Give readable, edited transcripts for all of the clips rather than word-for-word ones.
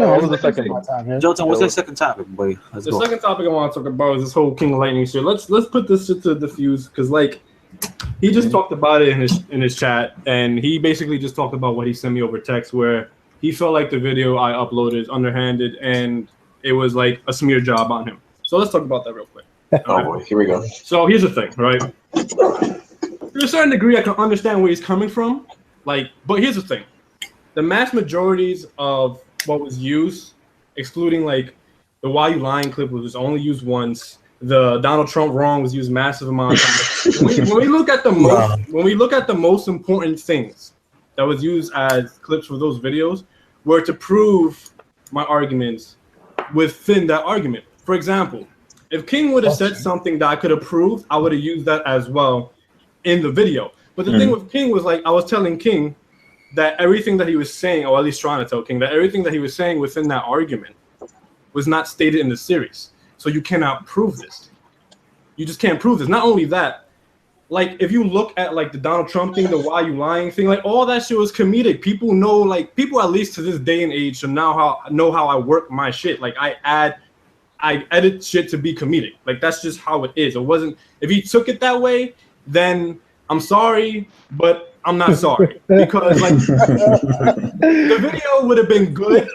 No, what was the second my one? time here. Jouten, what's your second topic, boy? Let's The go. second topic I want to talk about is this whole King of Lightning shit. Let's put this shit to diffuse because like he just talked about it in his chat, and he basically just talked about what he sent me over text, where he felt like the video I uploaded is underhanded and it was like a smear job on him. So let's talk about that real quick. Oh boy, here we go. So here's the thing, right? To a certain degree, I can understand where he's coming from. Like, but here's the thing: the mass majorities of what was used, excluding like the "Why You Lying" clip, was only used once. The Donald Trump wrong was used massive amount of times. when we look at the most important things that was used as clips for those videos, were to prove my arguments within that argument. For example, if King would have said something that I could have proved, I would have used that as well in the video. But the thing with King was like I was telling King that everything that he was saying, or at least trying to tell King that everything that he was saying within that argument was not stated in the series. So you cannot prove this. You just can't prove this. Not only that, like if you look at like the Donald Trump thing, the "Why You Lying" thing, like all that shit was comedic. People know, like people at least to this day and age should know how I work my shit. Like I edit shit to be comedic. Like that's just how it is. It wasn't. If he took it that way, then I'm sorry, but I'm not sorry because like the video would have been good.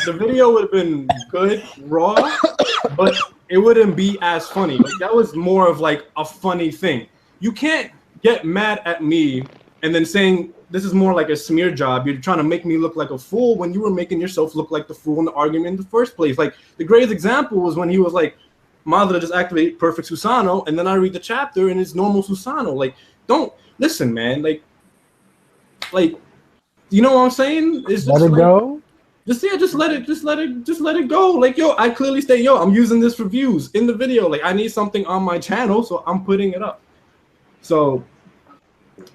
The video would have been good raw, but it wouldn't be as funny. Like that was more of like a funny thing. You can't get mad at me and then saying this is more like a smear job. You're trying to make me look like a fool when you were making yourself look like the fool in the argument in the first place. Like the greatest example was when he was like, Madara just activate perfect Susanoo, and then I read the chapter and it's normal Susanoo. Like, don't listen, man. Like, you know what I'm saying? It's just Let it like, go. just let it go. Like, yo, I clearly state, yo, I'm using this for views in the video. Like, I need something on my channel, so I'm putting it up. So,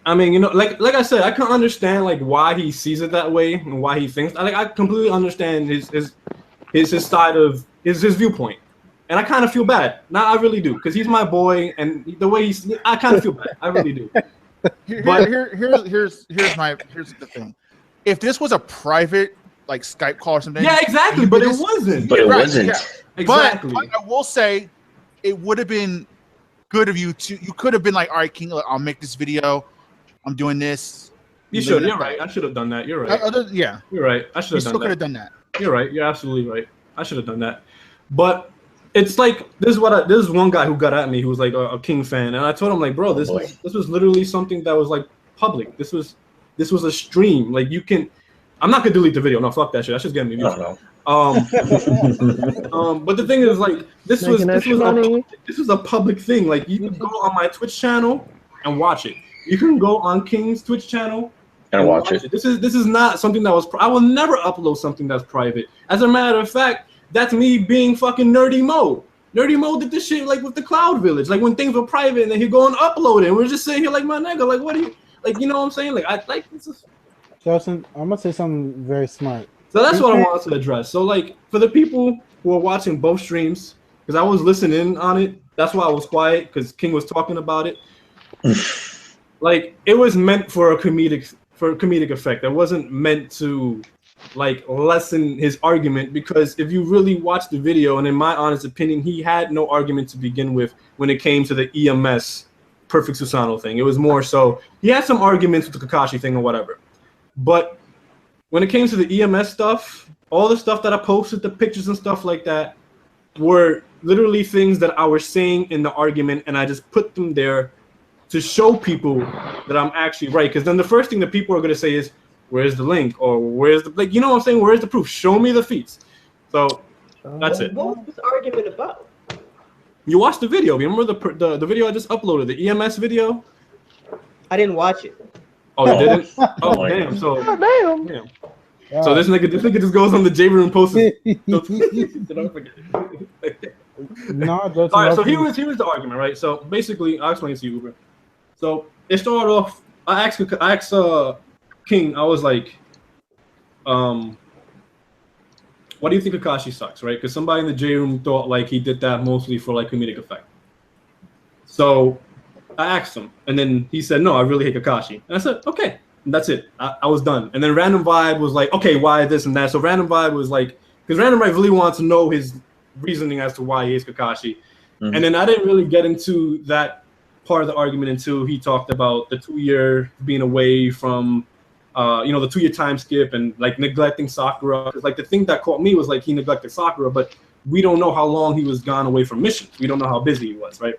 I mean, you know, like I said, I can understand like why he sees it that way and why he thinks. I completely understand his side of his viewpoint, and I kind of feel bad. Now I really do, because he's my boy, and the way I kind of feel bad. I really do. Here's the thing. If this was a private like Skype call or something, yeah, exactly, but it wasn't. But it right, wasn't. yeah. Exactly. But I will say, it would have been good of you to. You could have been like, all right, King, I'll make this video. I'm doing this. You should. You're right. I should have done that. You're right. Yeah, you're right. I should have done that. You still could have done that. You're right. You're absolutely right. I should have done that. But it's like this is one guy who got at me who was like a King fan, and I told him like, bro, this was literally something that was like public. This was a stream. Like you can. I'm not gonna delete the video. No, fuck that shit. That's just getting me views. But the thing is, like, this was a public thing. Like, you can go on my Twitch channel and watch it. You can go on King's Twitch channel and watch it. This is not something that was. I will never upload something that's private. As a matter of fact, that's me being fucking Nerdy Mo. Nerdy Mo did this shit like with the Cloud Village, like when things were private, and then he'd go and upload it. And we're just sitting here like, my nigga, like, what do you like? You know what I'm saying? Like, I like this is. Justin, I'm gonna say something very smart. So that's what I wanted to address. So like for the people who are watching both streams, because I was listening on it, that's why I was quiet, because King was talking about it. Like it was meant for a comedic effect. It wasn't meant to like lessen his argument, because if you really watch the video, and in my honest opinion, he had no argument to begin with when it came to the EMS perfect Susanoo thing. It was more so he had some arguments with the Kakashi thing or whatever. But when it came to the EMS stuff, all the stuff that I posted, the pictures and stuff like that, were literally things that I was saying in the argument, and I just put them there to show people that I'm actually right. Because then the first thing that people are going to say is, where's the link? Or where's the, like, you know what I'm saying? Where's the proof? Show me the feats. So that's it. What was this argument about? You watched the video. Remember the video I just uploaded, the EMS video? I didn't watch it. Oh, you didn't? Oh, damn. So, damn. So this nigga just goes on the J room post. Did I forget? No, all right. So here was the argument, right? So basically, I'll explain it to you, Uber. So it started off. I asked King. I was like, "Why do you think Kakashi sucks?" Right? Because somebody in the J room thought like he did that mostly for like comedic effect. So I asked him, and then he said, "No, I really hate Kakashi." And I said, "Okay." And that's it. I was done. And then Random Vibe was like, "Okay, why this and that?" So Random Vibe was like because Random Right really wants to know his reasoning as to why he hates Kakashi. Mhm. And then I didn't really get into that part of the argument until he talked about the 2-year being away from, the 2-year time skip and like neglecting Sakura. Because like the thing that caught me was like he neglected Sakura, but we don't know how long he was gone away from missions. We don't know how busy he was, right?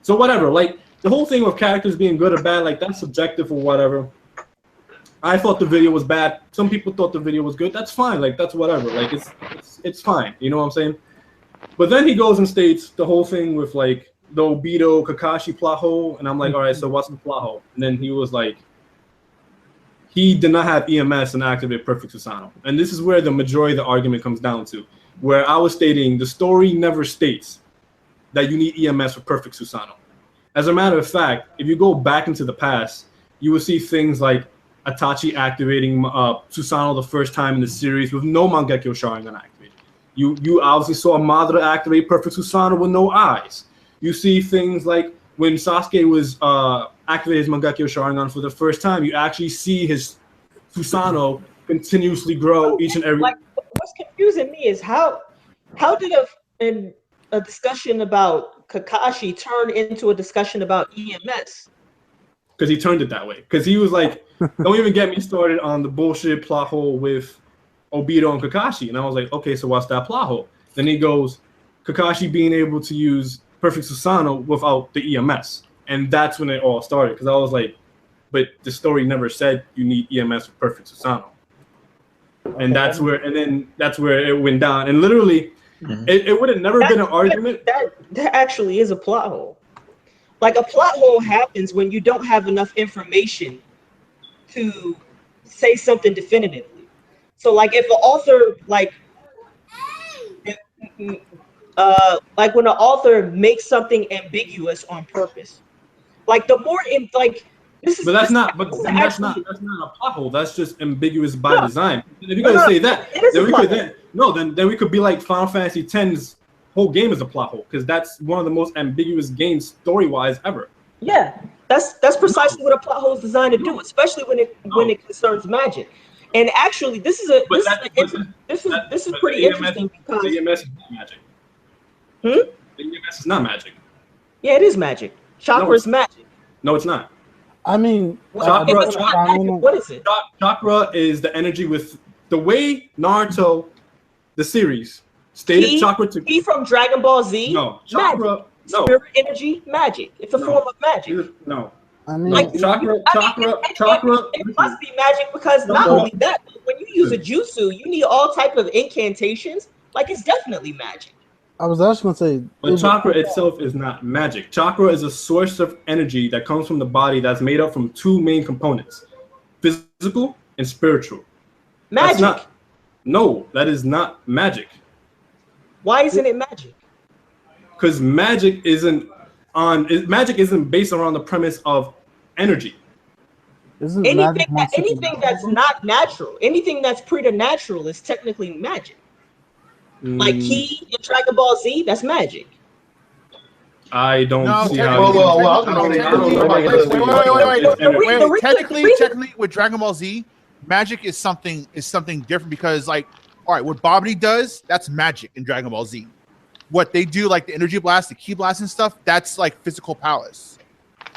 So whatever, like the whole thing of characters being good or bad, like that's subjective or whatever. I thought the video was bad. Some people thought the video was good. That's fine. Like that's whatever. Like it's fine. You know what I'm saying? But then he goes and states the whole thing with like the Obito Kakashi plot hole, and I'm like, all right, so what's the plot hole? And then he was like, he did not have EMS and activate Perfect Susanoo. And this is where the majority of the argument comes down to, where I was stating the story never states that you need EMS for Perfect Susanoo. As a matter of fact, if you go back into the past, you will see things like Itachi activating Susanoo the first time in the series with no Mangekyo Sharingan activated. You obviously saw Madara activate Perfect Susanoo with no eyes. You see things like when Sasuke was activated his Mangekyo Sharingan for the first time, you actually see his Susanoo continuously grow each and every. Like, what's confusing me is how did a discussion about Kakashi turn into a discussion about EMS? Because he turned it that way. Because he was like, don't even get me started on the bullshit plot hole with Obito and Kakashi. And I was like, okay, so what's that plot hole? Then he goes, Kakashi being able to use Perfect Susanoo without the EMS. And that's when it all started. Because I was like, but the story never said you need EMS for Perfect Susanoo. And that's where it went down. And literally, it would have never been an argument. That actually is a plot hole. Like a plot hole happens when you don't have enough information to say something definitively. So like if the author like when an author makes something ambiguous on purpose, like the more in like this is. But that's not a plot hole. That's just ambiguous by design. If you're gonna say that, then we could be like Final Fantasy X's whole game is a plot hole because that's one of the most ambiguous games story-wise ever. Yeah, that's precisely what a plot hole is designed to do, especially when it concerns magic. And actually, this is pretty interesting because the EMS is not magic. The EMS is not magic. Yeah, it is magic. Chakra is magic. No, it's not. I mean, what is it? Chakra is the energy with the way Naruto, the series, stated Chakra to be from Dragon Ball Z. No, Chakra. Magic. No. Spirit energy, magic. It's a form of magic. No. I mean, like, Chakra. It must be magic because not only that, but when you use a jutsu, you need all type of incantations. Like it's definitely magic. I was actually gonna say, but chakra itself is not magic. Chakra is a source of energy that comes from the body that's made up from two main components: physical and spiritual. Magic. No, that is not magic. Why isn't it magic? Because magic isn't based around the premise of energy. Anything that's not natural, anything that's preternatural is technically magic. Like Ki in Dragon Ball Z, that's magic. I don't see how. Wait. Technically, with Dragon Ball Z, magic is something different because, like, all right, what Babidi does, that's magic in Dragon Ball Z. What they do, like the energy blast, the ki blast and stuff, that's like physical powers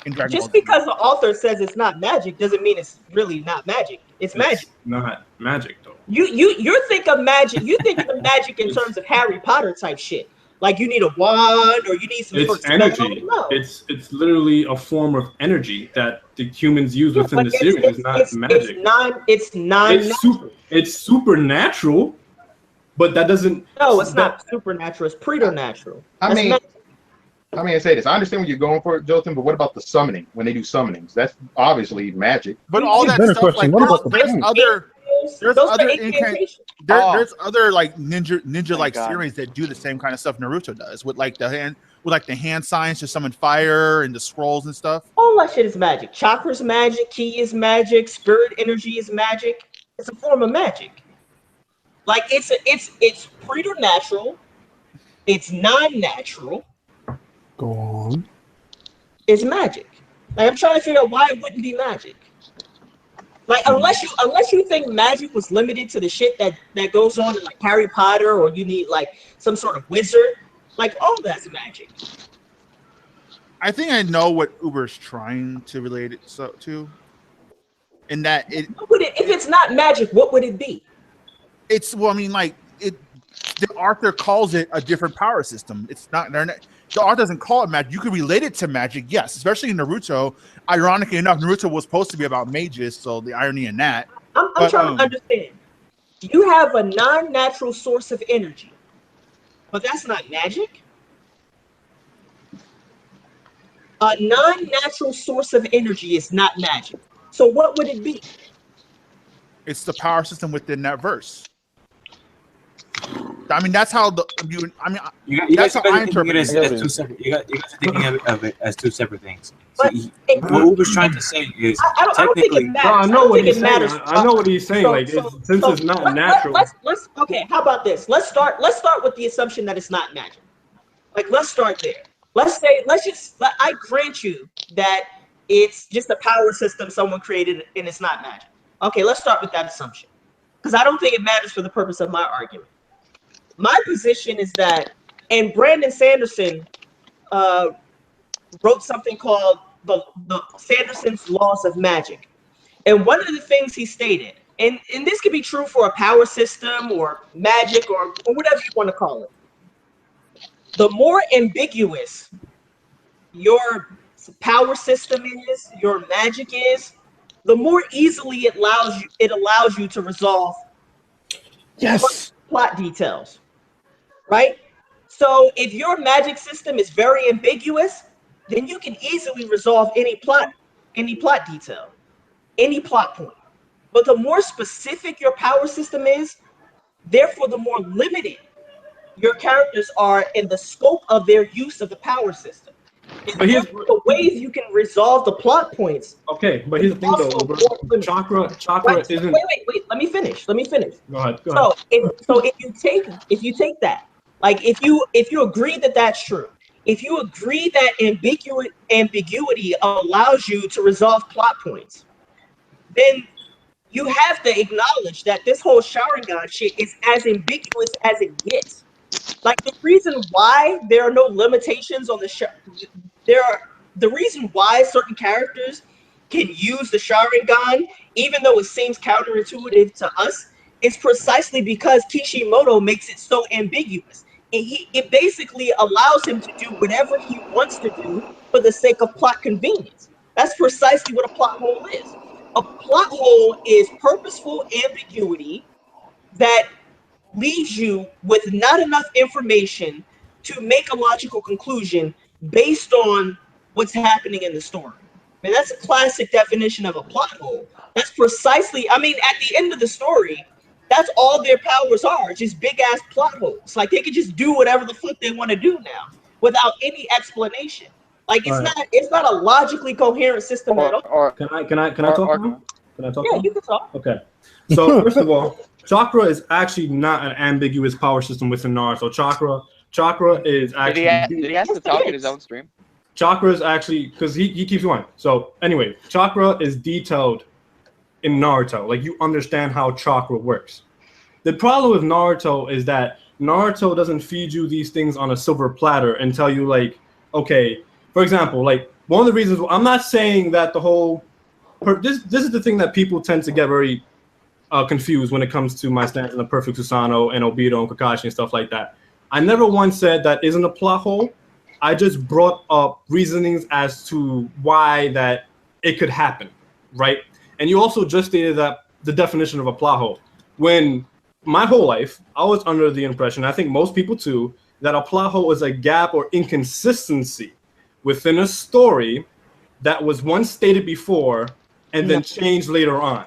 in Dragon Ball Z. Just because the author says it's not magic doesn't mean it's really not magic. It's magic. Not magic though. You think of magic. You think of magic in terms of Harry Potter type shit. Like you need a wand or you need some. It's energy. No. It's literally a form of energy that the humans use within the series. It's not magic. It's supernatural. But that doesn't. No, it's not supernatural. It's preternatural. I mean, I say this. I understand what you're going for, Jouten, but what about the summoning? When they do summonings, that's obviously magic. But all that stuff, like there's other like ninja like series that do the same kind of stuff Naruto does with like the hand signs to summon fire and the scrolls and stuff. All that shit is magic. Chakra's magic. Ki is magic. Spirit energy is magic. It's a form of magic. Like it's preternatural, it's non-natural. Go on. It's magic. Like I'm trying to figure out why it wouldn't be magic. Like unless you think magic was limited to the shit that goes on in like Harry Potter, or you need like some sort of wizard, like all that's magic. I think I know what Uber's trying to relate it to. In that If it's not magic, what would it be? it's well, I mean, like the author calls it a different power system. It's not. The author doesn't call it magic. You could relate it to magic, yes, especially in Naruto. Ironically enough, Naruto was supposed to be about mages, so the irony in that. I'm trying to understand. You have a non-natural source of energy, but that's not magic. A non-natural source of energy is not magic. So what would it be? It's the power system within that verse. I mean, that's how that's how I interpret it. As two separate. You guys are thinking of it as two separate things. But what Uber's trying to say is I don't think it matters. No, I know what he's saying. Matters. I know what he's saying. Since it's not natural. Let's okay. How about this? Let's start with the assumption that it's not magic. Like, let's start there. I grant you that it's just a power system someone created and it's not magic. Okay, let's start with that assumption, because I don't think it matters for the purpose of my argument. My position is that, and Brandon Sanderson wrote something called the Sanderson's Laws of Magic. And one of the things he stated, and this could be true for a power system or magic or whatever you want to call it, the more ambiguous your power system is, your magic is, the more easily it allows you to resolve plot details, right? So if your magic system is very ambiguous, then you can easily resolve any plot detail, any plot point. But the more specific your power system is, therefore the more limited your characters are in the scope of their use of the power system. But here's the ways you can resolve the plot points. Okay, but here's the thing though, Chakra isn't. Wait. Let me finish. Go ahead. So if you take that, like if you agree that that's true, if you agree that ambiguity allows you to resolve plot points, then you have to acknowledge that this whole Sharingan shit is as ambiguous as it gets. Like, the reason why there are no limitations on the reason why certain characters can use the Sharingan, even though it seems counterintuitive to us, is precisely because Kishimoto makes it so ambiguous. It basically allows him to do whatever he wants to do for the sake of plot convenience. That's precisely what a plot hole is. A plot hole is purposeful ambiguity that leaves you with not enough information to make a logical conclusion based on what's happening in the story. And that's a classic definition of a plot hole. That's precisely, I mean, at the end of the story, that's all their powers are, just big ass plot holes. Like, they can just do whatever the fuck they want to do now without any explanation. Like, it's not a logically coherent system at all. Can I talk now? Can I talk? Yeah, now? you can talk. Okay. So first of all, Chakra is actually not an ambiguous power system within Naruto. Chakra is actually. Did he have to talk in his own stream? Chakra is actually, because he keeps going. So anyway, Chakra is detailed in Naruto. Like, you understand how Chakra works. The problem with Naruto is that Naruto doesn't feed you these things on a silver platter and tell you, like, okay, for example, like, one of the reasons, I'm not saying that the whole, this is the thing that people tend to get very confused when it comes to my stance on the Perfect Susanoo and Obito and Kakashi and stuff like that. I never once said that isn't a plot hole. I just brought up reasonings as to why that it could happen, right? And you also just stated that the definition of a plot hole. When my whole life, I was under the impression, I think most people too, that a plot hole is a gap or inconsistency within a story that was once stated before and then changed later on.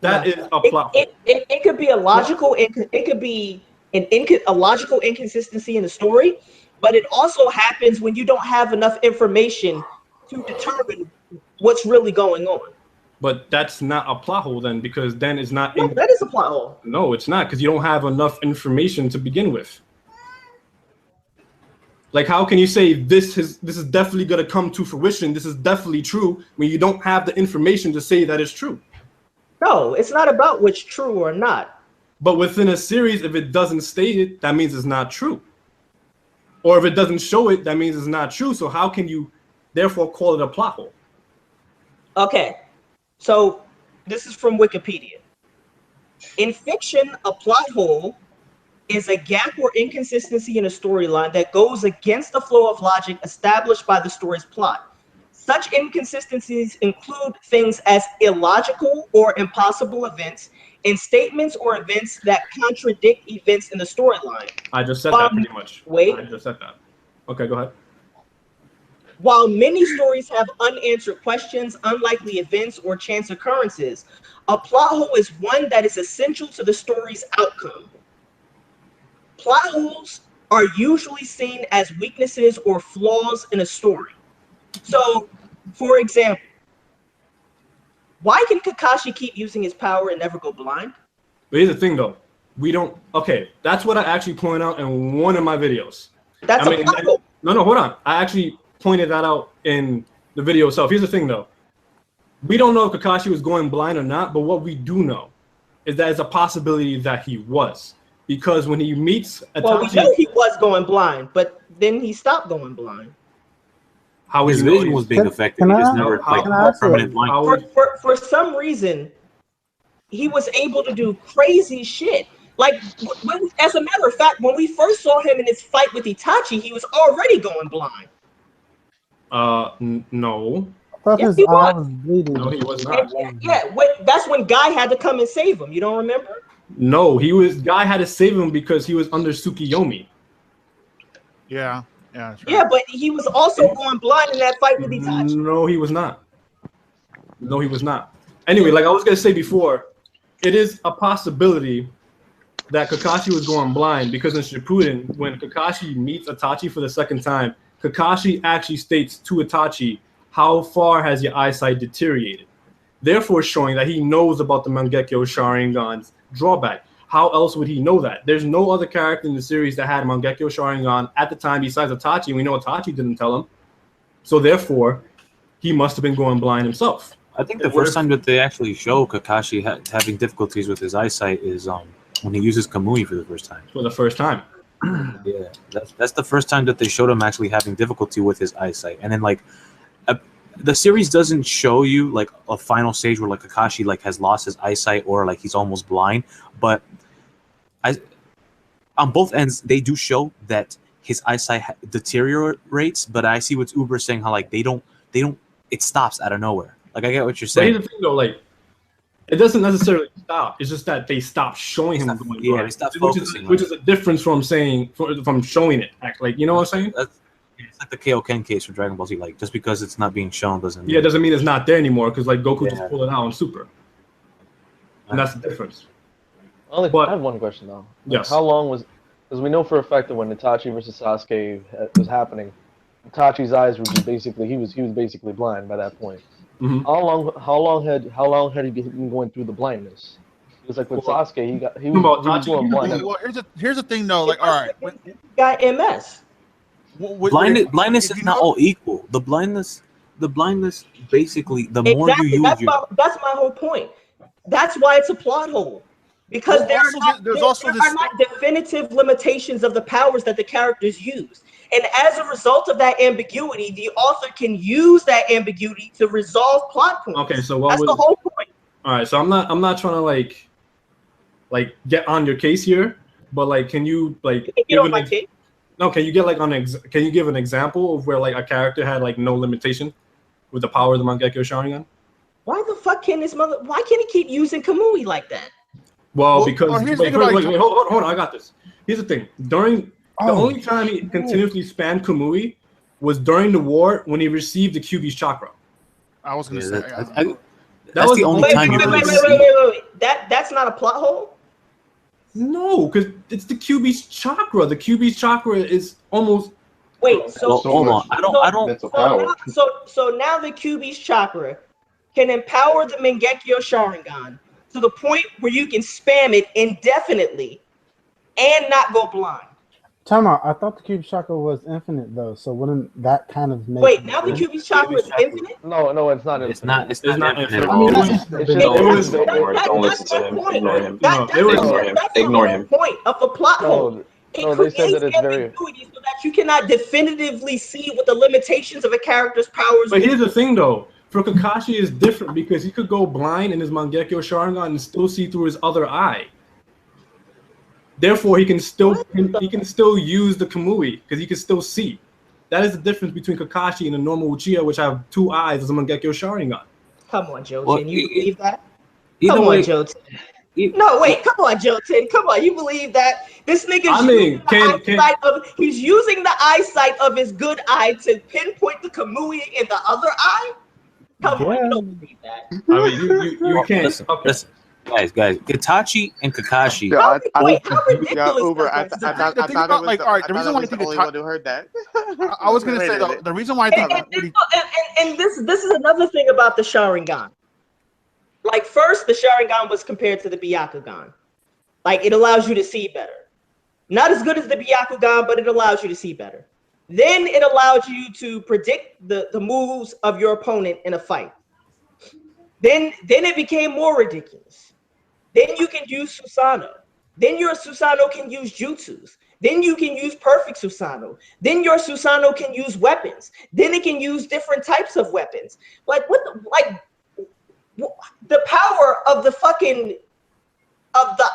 That is a plot hole. It could be a logical, it could be a logical inconsistency in the story, but it also happens when you don't have enough information to determine what's really going on. But that's not a plot hole then, because then it's not. No, that is a plot hole. No, it's not, because you don't have enough information to begin with. Like, how can you say this is definitely going to come to fruition? This is definitely true when you don't have the information to say that it's true. No, it's not about what's true or not. But within a series, if it doesn't state it, that means it's not true. Or if it doesn't show it, that means it's not true. So how can you therefore call it a plot hole? Okay, so this is from Wikipedia. In fiction, a plot hole is a gap or inconsistency in a storyline that goes against the flow of logic established by the story's plot. Such inconsistencies include things as illogical or impossible events and statements or events that contradict events in the storyline. I just said that pretty much. Wait. I just said that. Okay, go ahead. While many stories have unanswered questions, unlikely events, or chance occurrences, a plot hole is one that is essential to the story's outcome. Plot holes are usually seen as weaknesses or flaws in a story. So, for example, why can Kakashi keep using his power and never go blind? But here's the thing, though. We don't. Okay, that's what I actually point out in one of my videos. That's a plot hole. No, hold on. I actually pointed that out in the video itself. Here's the thing, though. We don't know if Kakashi was going blind or not, but what we do know is that it's a possibility that he was. Because when he meets Itachi... Well, we know he was going blind, but then he stopped going blind. How His vision was being affected. Can He I- just never can I like ask permanent you- blind. For some reason, he was able to do crazy shit. Like, as a matter of fact, when we first saw him in his fight with Itachi, he was already going blind. No. I thought Yes, his he eye was. was bleeding. No, he was not. That's when Guy had to come and save him. You don't remember? No, Guy had to save him because he was under Tsukiyomi. Yeah, that's right. Yeah, but he was also going blind in that fight with Itachi. No, he was not. No, he was not. Anyway, like I was gonna say before, it is a possibility that Kakashi was going blind because in Shippuden, when Kakashi meets Itachi for the second time, Kakashi actually states to Itachi, "How far has your eyesight deteriorated?" Therefore, showing that he knows about the Mangekyo Sharingan's drawback. How else would he know that? There's no other character in the series that had Mangekyo Sharingan at the time besides Itachi. We know Itachi didn't tell him. So therefore, he must have been going blind himself. I think the first time that they actually show Kakashi having difficulties with his eyesight is when he uses Kamui for the first time. For the first time. Yeah, that's the first time that they showed him actually having difficulty with his eyesight. And then like the series doesn't show you like a final stage where like Kakashi like has lost his eyesight or like he's almost blind, but on both ends they do show that his eyesight deteriorates. But I see what Uber saying, how like they don't it stops out of nowhere. Like I get what you're But saying. here's the thing though, like it doesn't necessarily stop. It's just that they stop showing him going blind. they stop which focusing on which it. is a difference from saying from showing it. Like you know what I'm saying? It's like the Kaioken case for Dragon Ball Z. Like just because it's not being shown doesn't. Yeah, it doesn't mean it's not there anymore because like Goku Yeah. just pulled it out on Super, and that's the difference. I have one question though. Yes. How long was? Because we know for a fact that when Itachi versus Sasuke was happening, Itachi's eyes were just basically he was basically blind by that point. Mhm. How long had he been going through the blindness? It was like with Well, Sasuke, he about was Itachi, going blind. Well, here's the thing though. Like, all right, He got MS. Blindness is not all equal. The blindness basically the more Exactly. you use That's my whole point. That's why it's a plot hole. Because Well, there also are there's also this- not definitive limitations of the powers that the characters use. And as a result of that ambiguity, the author can use that ambiguity to resolve plot points. Okay, so what That's was the whole point. all right? So I'm not trying to like get on your case here, but like can you like You can get give on an my ex- case. no? Can you get like can you give an example of where like a character had like no limitation with the power of the Mangekyo Sharingan? Why the fuck can why can't he keep using Kamui like that? Well, Well, because here's the wait, thing about- wait, hold on, I got this. Here's the thing. The only time he continuously spammed Kamui was during the war when he received the Kyuubi's chakra. I was gonna Yeah, say. That was the only Wait, time you really see. wait. That's not a plot hole? No, because it's the Kyuubi's chakra. The Kyuubi's chakra is almost Wait, so Well, hold on. I don't. Mental power. So now the Kyuubi's chakra can empower the Mangekyo Sharingan to the point where you can spam it indefinitely and not go blind. Time out. I thought the cube chakra was infinite though, so wouldn't that kind of make? Wait, now the Cubic chakra is infinite? No, it's not. It's infinite. not. It's It's not not infinite. infinite. I mean, It was- that's It's just Don't it was listen to him. Don't That's listen to the him. point. Ignore him. No, it was- Ignore him. That's the Ignore whole him. point of the plot hole. no, they said that it's very. ambiguity so that you cannot definitively see what the limitations of a character's powers. But here's the thing, though. For Kakashi is different because he could go blind in his Mangekyo Sharingan and still see through his other eye. Therefore, he can still use the Kamui because he can still see. That is the difference between Kakashi and a normal Uchiha, which have two eyes as a Mangekyo Sharingan. Come on, Joten, Well, you believe that? Either Come way, on, Joten. No, wait, come on, Joten. Come on, you believe that? This nigga's he's using the eyesight of his good eye to pinpoint the Kamui in the other eye? Come on, you don't believe that. I mean, you can't. Listen, Okay. listen, guys. Itachi and Kakashi. Yeah, Wait, how ridiculous yeah, Uber. is I that? thought The I thing thought about, it was like, the, all right, I the thought reason I why I was think the the only top- one who heard that. I was gonna Wait say a though, minute. the reason why I think And this is another thing about the Sharingan. Like first, the Sharingan was compared to the Byakugan. Like it allows you to see better. Not as good as the Byakugan, but it allows you to see better. Then it allows you to predict the moves of your opponent in a fight. Then it became more ridiculous. Then you can use Susanoo. Then your Susanoo can use jutsus. Then you can use perfect Susanoo. Then your Susanoo can use weapons. Then it can use different types of weapons. Like what? The power of the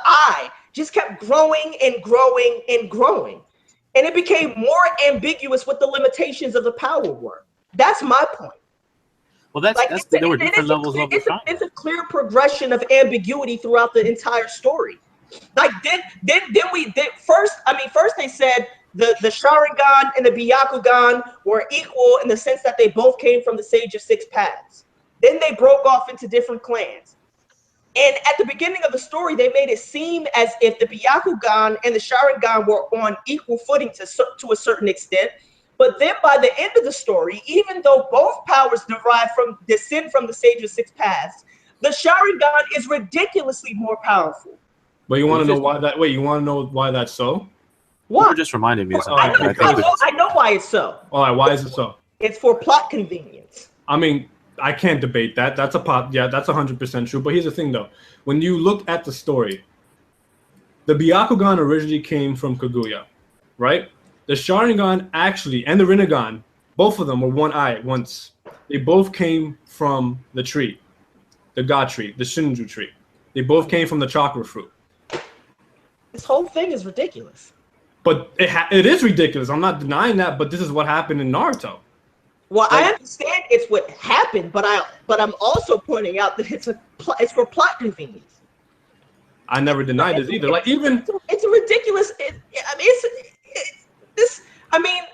eye just kept growing and growing and growing, and it became more ambiguous what the limitations of the power were. That's my point. Well, there were different levels of the It's a clear progression of ambiguity throughout the entire story. Like first they said the Sharingan and the Byakugan were equal in the sense that they both came from the Sage of Six Paths. Then they broke off into different clans. And at the beginning of the story, they made it seem as if the Byakugan and the Sharingan were on equal footing to a certain extent. But then by the end of the story, even though both powers descend from the Sage of Six Paths, the Sharingan is ridiculously more powerful. But you want to know why that? Wait, you want to know why that's so? Why? You just reminded me of I something. know why it's so. All right, why is it so? It's for plot convenience. I mean, I can't debate that. That's that's 100% true. But here's the thing, though. When you look at the story, the Byakugan originally came from Kaguya, right? The Sharingan actually, and the Rinnegan, both of them were one eye at once. They both came from the tree, the God tree, the Shinju tree. They both came from the Chakra fruit. This whole thing is ridiculous. But it is ridiculous. I'm not denying that, but this is what happened in Naruto. Well, I understand it's what happened, but I'm also pointing out that it's for plot convenience. I never denied this either. Like even it's a ridiculous.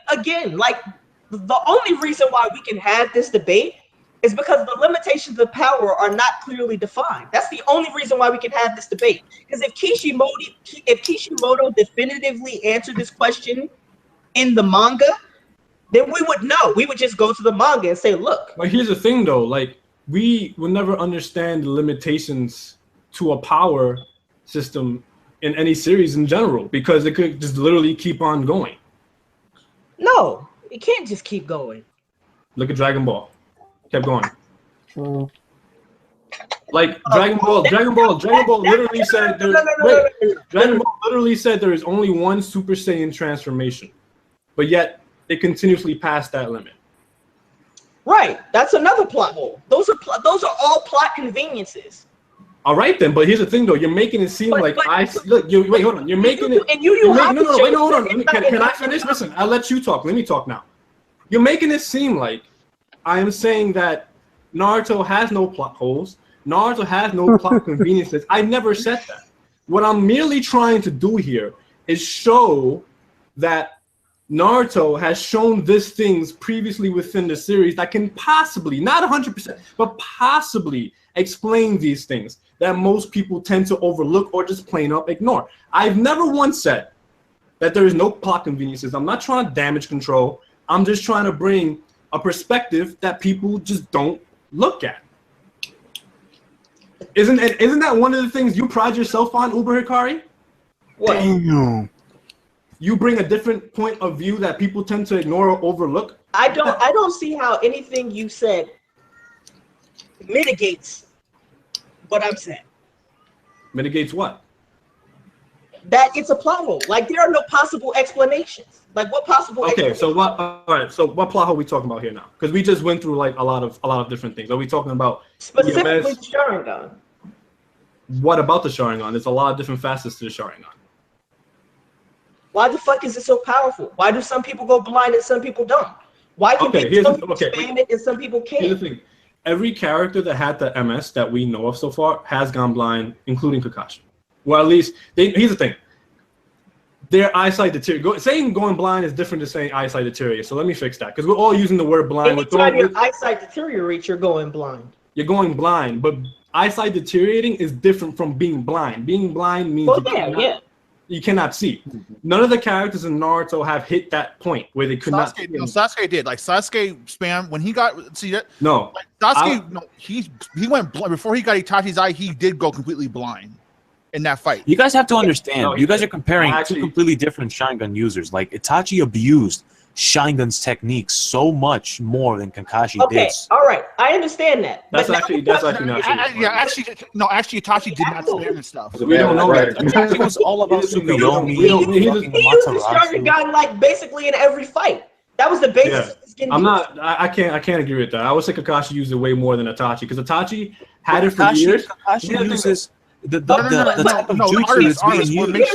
Again, like the only reason why we can have this debate is because the limitations of power are not clearly defined. That's the only reason why we can have this debate. Because if Kishimoto definitively answered this question in the manga, then we would know. We would just go to the manga and say, look. But here's the thing, though. Like, we will never understand the limitations to a power system in any series in general because it could just literally keep on going. No, it can't just keep going. Look at Dragon Ball. Kept going. True. Like Dragon Ball literally said Dragon Ball literally said there is only one Super Saiyan transformation, but yet they continuously pass that limit. Right, that's another plot hole. Those are all plot conveniences. All right then, but here's the thing though. You're making it seem wait, hold on. You're making it. Hold on. Can I finish? Listen, I'll let you talk. Let me talk now. You're making it seem like I am saying that Naruto has no plot holes. Naruto has no plot conveniences. I never said that. What I'm merely trying to do here is show that Naruto has shown these things previously within the series that can possibly, not 100%, but possibly explain these things that most people tend to overlook or just plain up ignore. I've never once said that there is no plot conveniences. I'm not trying to damage control. I'm just trying to bring a perspective that people just don't look at. Isn't that one of the things you pride yourself on, Uber Hikari? What? Damn. you bring a different point of view that people tend to ignore or overlook. I don't see how anything you said mitigates what I'm saying. Mitigates what? That it's a plot hole. Like there are no possible explanations. Like what possible? Okay, so what? All right, so what plot hole are we talking about here now? Because we just went through like a lot of different things. Are we talking about specifically EMS? Sharingan? What about the Sharingan? There's a lot of different facets to the Sharingan. Why the fuck is it so powerful? Why do some people go blind and some people don't? Why can people spam it and some people can't? Here's the thing. Every character that had the MS that we know of so far has gone blind, including Kakashi. Well, at least, here's the thing. Their eyesight deteriorates. Saying going blind is different than saying eyesight deteriorates. So let me fix that. Because we're all using the word blind. Anytime your eyesight deteriorates, you're going blind. You're going blind. But eyesight deteriorating is different from being blind. Being blind means you cannot see. None of the characters in Naruto have hit that point where they could not see. No, Sasuke did. Like Sasuke spam when he got no. Like Sasuke he went blind before he got Itachi's eye. He did go completely blind in that fight. You guys have to understand. You guys are comparing two completely different Sharingan users. Like Itachi abused Sharingan's techniques so much more than Kakashi did. All right, I understand that. That's actually not true. Actually, Itachi did not spam and stuff. We don't know that. Itachi was all about Tsukuyomi. He used the Sharingan like basically in every fight. That was the basis. Yeah. I can't agree with that. I would say Kakashi used it way more than Itachi because Itachi had it for years. Kakashi uses the type of jutsu that's being used.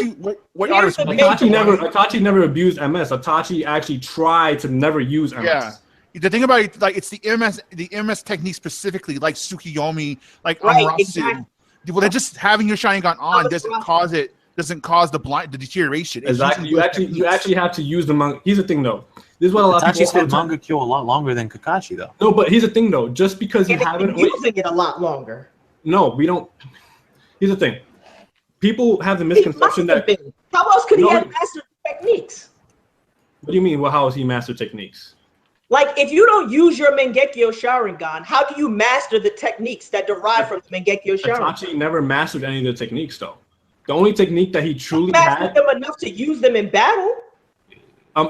Itachi never abused MS. Itachi actually tried to never use MS. Yeah. The thing about it, like it's the MS technique specifically, like Tsukuyomi, like Amarasu. Exactly. Well, they're just having your Sharingan on doesn't cause the deterioration. Exactly. You actually have to use the Here's the thing though. This is what a lot of people had Mangekyo a lot longer than Kakashi though. No, but here's the thing though. Just because you haven't using it a lot longer. No, we don't. Here's the thing. People have the misconception that how else could he have mastered techniques? What do you mean? Well, how has he mastered techniques? Like, if you don't use your Mangekyo Sharingan, how do you master the techniques that derive from the Mangekyo Sharingan? Itachi never mastered any of the techniques, though. The only technique that he truly mastered them enough to use them in battle.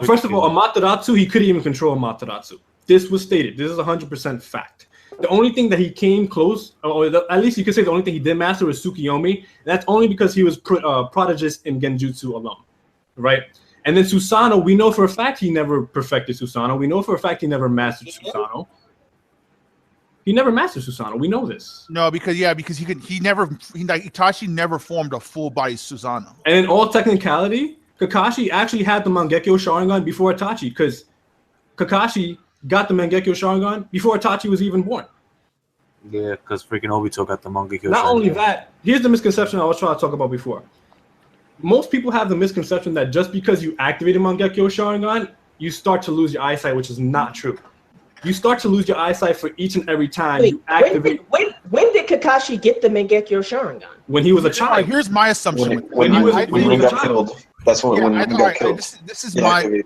First of all, Amaterasu, he couldn't even control Amaterasu. This was stated. This is 100% fact. The only thing that he came close, or at least you could say the only thing he did master was Tsukuyomi. That's only because he was prodigious in Genjutsu alone, right? And then Susanoo, we know for a fact he never perfected Susanoo. We know for a fact he never mastered Susanoo. He never mastered Susanoo. We know this. No, because Itachi never formed a full body Susanoo. And in all technicality, Kakashi actually had the Mangekyo Sharingan before Itachi, because Kakashi got the Mangekyo Sharingan before Itachi was even born. Yeah, because freaking Obito got the Mangekyo Sharingan. Not only that, here's the misconception I was trying to talk about before. Most people have the misconception that just because you activate a Mangekyo Sharingan, you start to lose your eyesight, which is not true. You start to lose your eyesight for each and every time you activate. When did Kakashi get the Mangekyo Sharingan? When he was a child. Here's my assumption. When he got killed. That's when he got killed. This is my...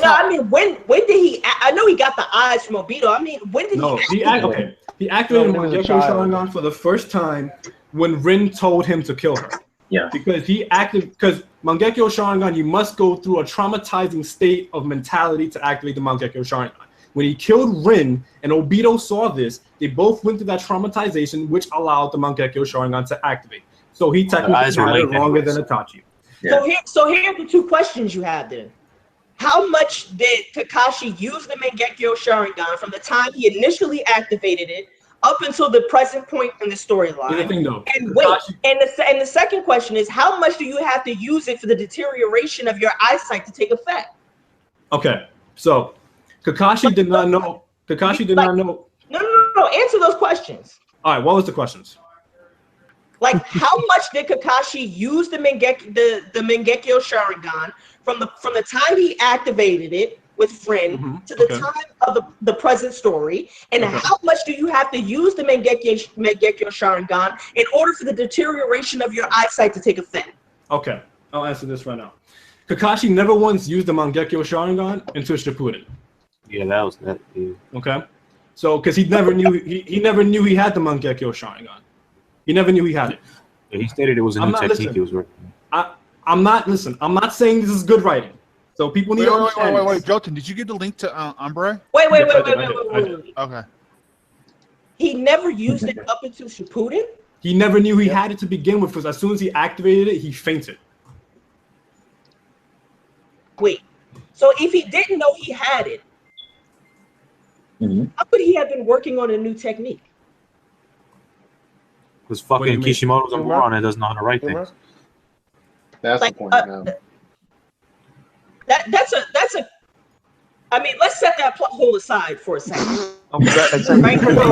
I mean, when did he? I know he got the eyes from Obito. I mean, when did he activated Mangekyo Sharingan for the first time when Rin told him to kill her. Yeah. Because because Mangekyo Sharingan, you must go through a traumatizing state of mentality to activate the Mangekyo Sharingan. When he killed Rin and Obito saw this, they both went through that traumatization, which allowed the Mangekyo Sharingan to activate. So he technically had it longer than Itachi. Yeah. So here are the two questions you have then. How much did Kakashi use the Mangekyo Sharingan from the time he initially activated it up until the present point in the storyline? And the second question is, how much do you have to use it for the deterioration of your eyesight to take effect? Okay, so Kakashi did not know. Kakashi did not know. No. Answer those questions. All right, what was the questions? Like, how much did Kakashi use the Mangekyo Sharingan from the time he activated it with Rin to the time of the present story, and how much do you have to use the Mangekyo Sharingan in order for the deterioration of your eyesight to take effect? Okay, I'll answer this right now. Kakashi never once used the Mangekyo Sharingan until Shippuden. Yeah, that was that. Yeah. Okay, so because he never knew he never knew he had the Mangekyo Sharingan. He never knew he had it. Yeah, he stated it was a new technique he was working. I'm not saying this is good writing. So people need to understand. Wait, Jouten, did you give the link to Umbre? Wait. I did. Okay. He never used it up until Shippuden? He never knew he had it to begin with, because as soon as he activated it, he fainted. Wait. So if he didn't know he had it, how could he have been working on a new technique? Because fucking Kishimoto's a moron and doesn't know how to write things. That's Like, the point. Now. That's a. I mean, let's set that plot hole aside for a second. Right? That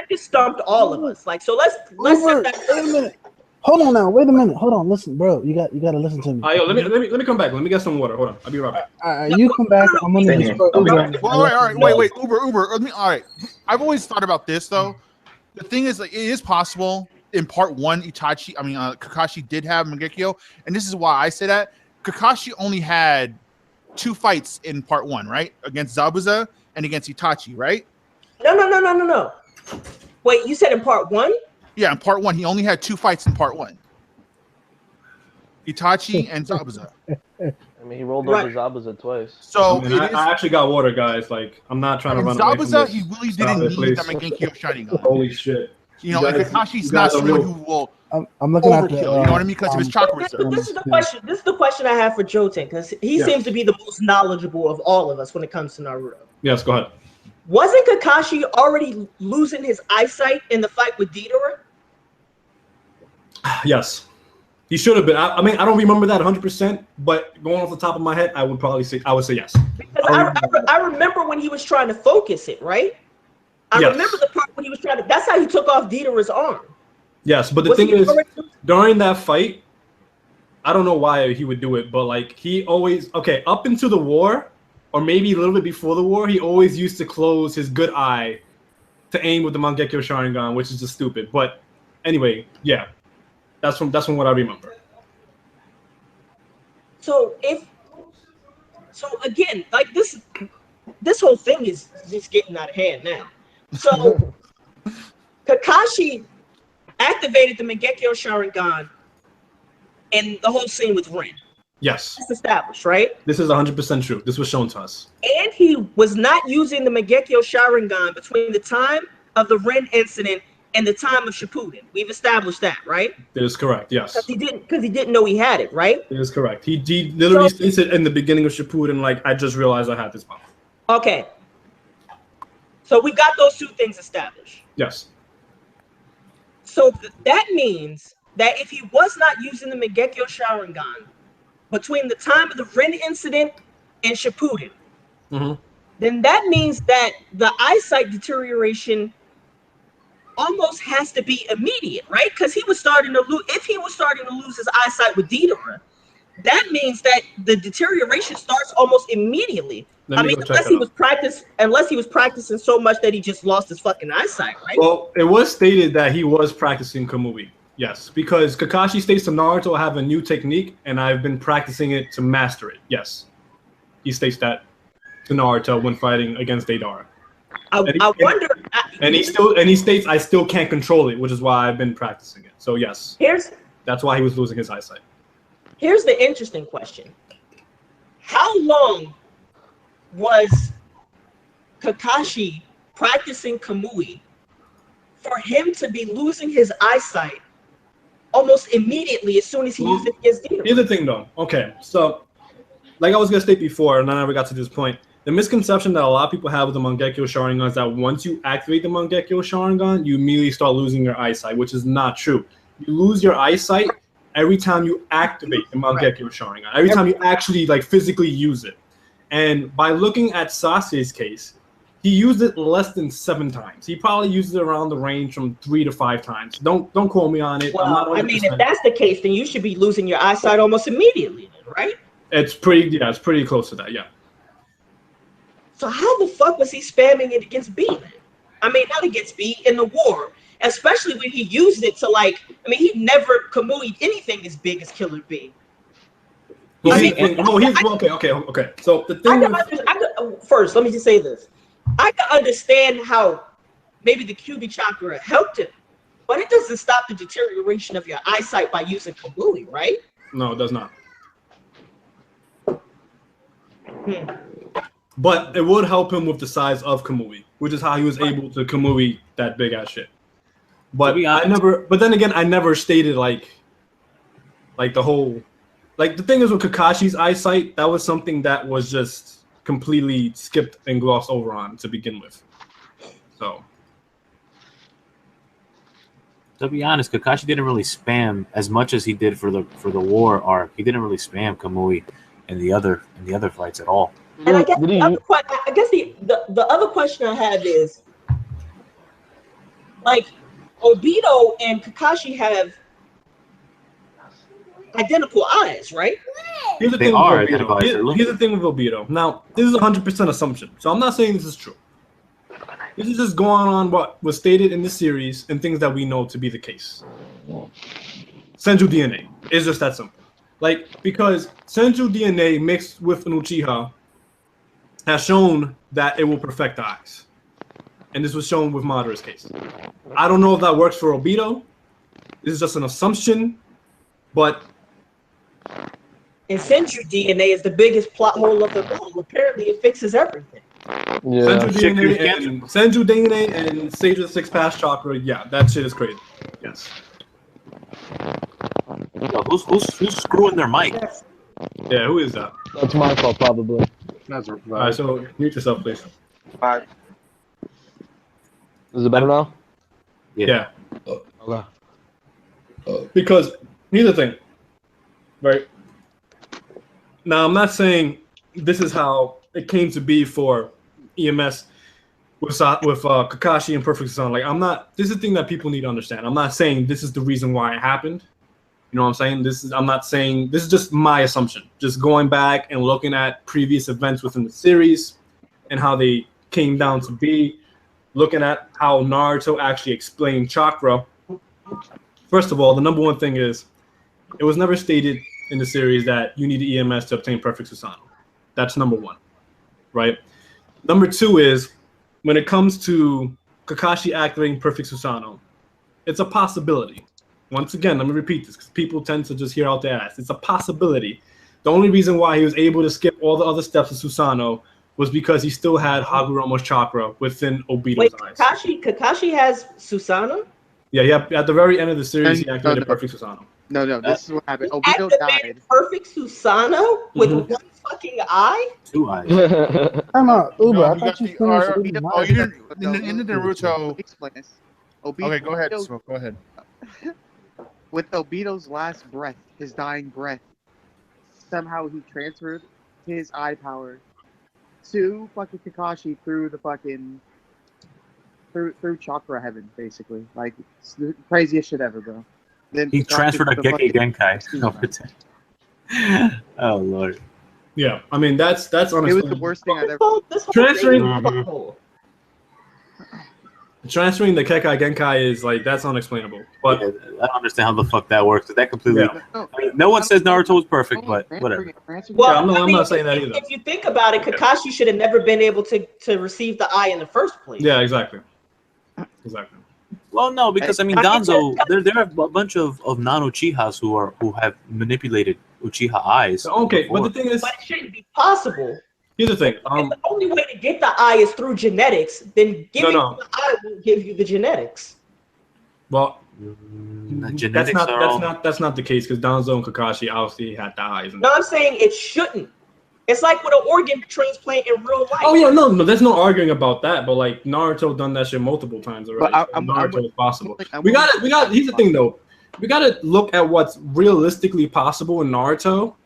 just stumped all of us. Like, so let's set that. Wait a minute. Hold on now. Wait a minute. Hold on. Listen, bro. You got to listen to me. Yo, let me come back. Let me get some water. Hold on. I'll be right back. You come back. I'm gonna destroy Uber. All right. Wait. Uber. All right. I've always thought about this though. The thing is, like, it is possible. In part one, Kakashi did have Mangekyo, and this is why I say that. Kakashi only had 2 fights in part one, right? Against Zabuza and against Itachi, right? No. Wait, you said in part one? Yeah, in part one, he only had 2 fights in part one. Itachi and Zabuza. I mean, he rolled over Zabuza twice. So I actually got water, guys. Like, I'm not trying to run away from Zabuza, this. he really didn't need the Mangekyo Sharingan. Holy shit. You know, and Kakashi's not someone who will I'm looking at overkill. the, You know what I mean? Because of his chakra reserve. This is the question. This is the question I have for Jouten, because he seems to be the most knowledgeable of all of us when it comes to Naruto. Yes, go ahead. Wasn't Kakashi already losing his eyesight in the fight with Deidara? Yes. He should have been. I mean, I don't remember that 100%, but going off the top of my head, I would say yes. Because I remember when he was trying to focus it, right? I remember the part when he was trying to. That's how he took off Deidara's arm. Yes, but the thing is, during that fight, I don't know why he would do it, but like he always up into the war, or maybe a little bit before the war, he always used to close his good eye to aim with the Mangekyo Sharingan, which is just stupid. But anyway, yeah, that's from what I remember. So again, like this whole thing is just getting out of hand now. So Kakashi activated the Mangekyo Sharingan in the whole scene with Rin. Yes. That's established, right? This is 100% true. This was shown to us. And he was not using the Mangekyo Sharingan between the time of the Rin incident and the time of Shippuden. We've established that, right? That is correct, yes. Because he didn't know he had it, right? It is correct. He literally states it in the beginning of Shippuden, like, I just realized I had this power. Okay. So we got those 2 things established. Yes. So that means that if he was not using the Mangekyo Sharingan between the time of the Rin incident and Shippuden, then that means that the eyesight deterioration almost has to be immediate, right? Because he was starting to lose. If he was starting to lose his eyesight with Deidara, that means that the deterioration starts almost immediately. I mean, unless he was practicing so much that he just lost his fucking eyesight, right? Well, it was stated that he was practicing Kamui. Yes, because Kakashi states to Naruto, I have a new technique, and I've been practicing it to master it. Yes, he states that to Naruto when fighting against Deidara. I wonder. And he states, I still can't control it, which is why I've been practicing it. So yes, that's why he was losing his eyesight. Here's the interesting question: how long was Kakashi practicing Kamui for him to be losing his eyesight almost immediately as soon as he used it against Deidara? Here's the thing, though. Okay, so like I was gonna state before, and I never got to this point. The misconception that a lot of people have with the Mangekyo Sharingan is that once you activate the Mangekyo Sharingan, you immediately start losing your eyesight, which is not true. You lose your eyesight every time you activate the Mangekyo Sharingan, every time you actually like physically use it. And by looking at Sasuke's case, he used it less than 7 times. He probably used it around the range from 3 to 5 times. Don't quote me on it. Well, I mean, if that's the case, then you should be losing your eyesight almost immediately, right? It's pretty close to that, yeah. So how the fuck was he spamming it against B? I mean, not against B, in the war, especially when he used it to like. I mean, he never Kamui anything as big as Killer B. Well, okay. So the thing first, let me just say this. I can understand how maybe the Kyuubi chakra helped him But it doesn't stop the deterioration of your eyesight by using Kamui, right? No, it does not. But it would help him with the size of Kamui, which is how he was able to Kamui that big ass shit. But But then again, I never stated like the whole, like the thing is with Kakashi's eyesight, that was something that was just completely skipped and glossed over on to begin with. So. To be honest, Kakashi didn't really spam as much as he did for the war arc. He didn't really spam Kamui in the other fights at all. And I guess the other question I have is, like, Obito and Kakashi have identical eyes, right? Here's the thing with Obito. Here's the thing with Obito. Now, this is 100% assumption, so I'm not saying this is true. This is just going on what was stated in the series and things that we know to be the case. Senju DNA is just that simple. Like, because Senju DNA mixed with an Uchiha has shown that it will perfect the eyes. And this was shown with Madara's case. I don't know if that works for Obito. This is just an assumption, but... And Senju DNA is the biggest plot hole of the whole. Apparently, it fixes everything. Yeah. Senju DNA and Sage of the Six Pass Chakra, yeah, that shit is crazy. Yes. Yo, who's screwing their mic? Yeah, who is that? That's my fault, probably. All right, so mute yourself, please. Alright. Is it better now? Yeah. Okay. Because here's the thing, right? Now, I'm not saying this is how it came to be for EMS with Kakashi and Perfect Susanoo. Like, I'm not. This is the thing that people need to understand. I'm not saying this is the reason why it happened. You know what I'm saying? I'm not saying this is just my assumption. Just going back and looking at previous events within the series and how they came down to be. Looking at how Naruto actually explained chakra. First of all, the number one thing is it was never stated in the series that you need EMS to obtain Perfect Susanoo. That's number one, right? Number two is when it comes to Kakashi activating Perfect Susanoo, it's a possibility. Once again, let me repeat this because people tend to just hear out their ass. It's a possibility. The only reason why he was able to skip all the other steps of Susanoo was because he still had Hagoromo's chakra within Obito's eyes. Kakashi has Susanoo? Yeah, at the very end of the series, he activated Perfect Susanoo. No, this is what happened. Obito died. Perfect Susanoo with one fucking eye? 2 eyes. I'm out. Uber, No, I you thought got you the- finished. oh, you didn't. In the Naruto. Explain this. Obito, Okay, go ahead. Smoke, go ahead. With Obito's last breath, his dying breath, somehow he transferred his eye power to fucking Kakashi through the fucking through chakra heaven, basically. Like, it's the craziest shit ever, bro. Then He Kakashi transferred a the fucking- Genkai. Oh lord. Yeah, I mean that's unexplainable. It was the worst thing I've ever. Transferring the Kekai Genkai is like that's unexplainable. But yeah, I don't understand how the fuck that works. That completely. Yeah. I mean, no one says Naruto was perfect, but whatever. Well, I'm not saying that either. If you think about it, Kakashi should have never been able to receive the eye in the first place. Yeah, exactly. Well, no, because I mean, Danzo, there are a bunch of non-Uchihas who have manipulated Uchiha eyes. Okay, before. but the thing is, But it shouldn't be possible. Here's the thing. If the only way to get the eye is through genetics, then giving you the eye will give you the genetics. Well, genetics that's not the case because Danzo and Kakashi obviously had the eyes. No, I'm saying it shouldn't. It's like with an organ transplant in real life. Oh yeah, no, there's no arguing about that. But like Naruto done that shit multiple times already. But Naruto is possible. We got. Here's the thing though. We got to look at what's realistically possible in Naruto,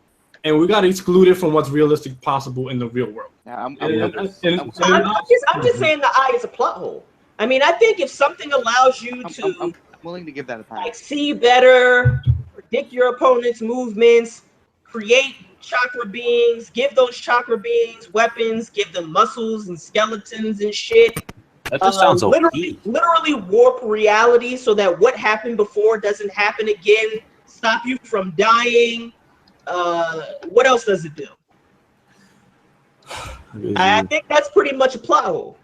and we got to exclude it from what's realistic possible in the real world. Yeah, I'm just saying the eye is a plot hole. I mean, I think if something allows you to I'm willing to give that a pass. like see better, predict your opponent's movements, create chakra beings, give those chakra beings weapons, give them muscles and skeletons and shit. That just sounds literally warp reality so that what happened before doesn't happen again, stop you from dying. What else does it do? I think that's pretty much a plot hole.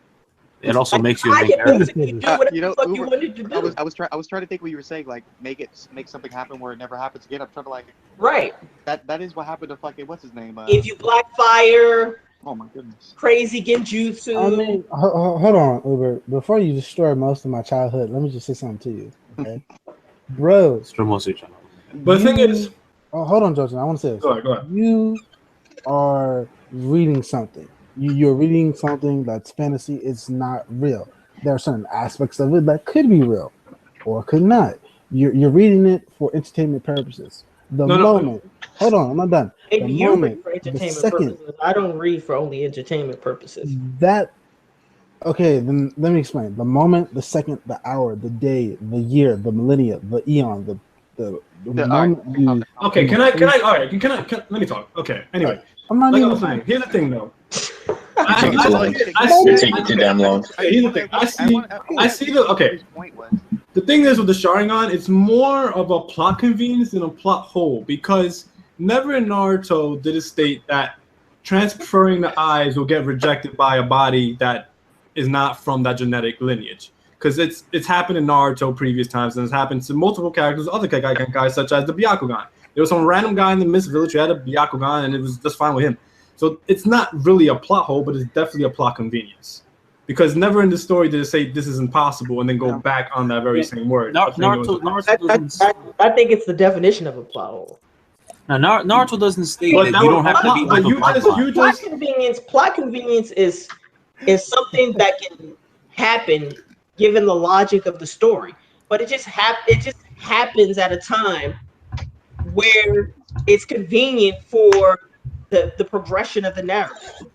It also makes you a I main get character. music, you do whatever You know, the fuck you Uber, wanted to do. I was trying to think what you were saying, like make something happen where it never happens again. I'm trying to like Right. that is what happened to fucking what's his name? If you black fire, Oh my goodness. crazy genjutsu. I mean, hold on, Uber. Before you destroy most of my childhood, let me just say something to you, okay, bro? It's for most of your channel. But the thing is, hold on, Jojen. I want to say this. go ahead. You are reading something. You're reading something that's fantasy. It's not real. There are certain aspects of it that could be real, or could not. You're reading it for entertainment purposes. The moment. Hold on, I'm not done. Maybe The you moment, read for the entertainment second purposes. I don't read for only entertainment purposes. that. Okay, then let me explain. The moment, the second, the hour, the day, the year, the millennia, the eon, the moment you. Okay, can I? All right, can I? Let me talk. Okay. Anyway, I'm not like I even was saying, here's the thing though. You're taking too long. You're taking too damn long. Here's the thing. I see the okay. The thing is with the Sharingan, it's more of a plot convenience than a plot hole because never in Naruto did it state that transferring the eyes will get rejected by a body that is not from that genetic lineage. Because it's happened in Naruto previous times, and it's happened to multiple characters, other guys, such as the Byakugan. There was some random guy in the Mist Village who had a Byakugan, and it was just fine with him. So it's not really a plot hole, but it's definitely a plot convenience. Because never in the story did it say this is impossible and then go back on that very same word. Naruto doesn't. I think it's the definition of a plot hole. Now, Naruto doesn't state But that you don't have to be. but you just Plot convenience is something that can happen given the logic of the story, but it just happens at a time where it's convenient for the progression of the narrative.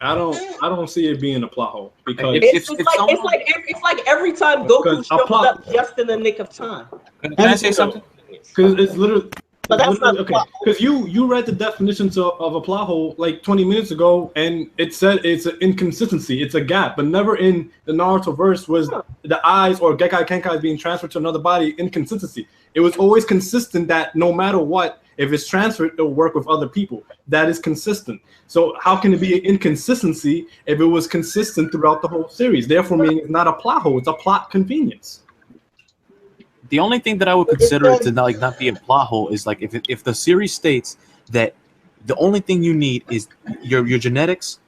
I don't see it being a plot hole because It's like every time Goku shows up just in the nick of time. Can I say something? Because it's literally. But that's not okay. Because you read the definitions of a plot hole like 20 minutes ago, and it said it's an inconsistency, it's a gap, but never in the Naruto verse was the eyes or Gekkai Kenkai being transferred to another body inconsistency. It was always consistent that no matter what, if it's transferred, it'll work with other people. That is consistent. So how can it be an inconsistency if it was consistent throughout the whole series? Therefore, meaning it's not a plot hole; it's a plot convenience. The only thing that I would consider it to not be a plot hole is like if the series states that the only thing you need is your genetics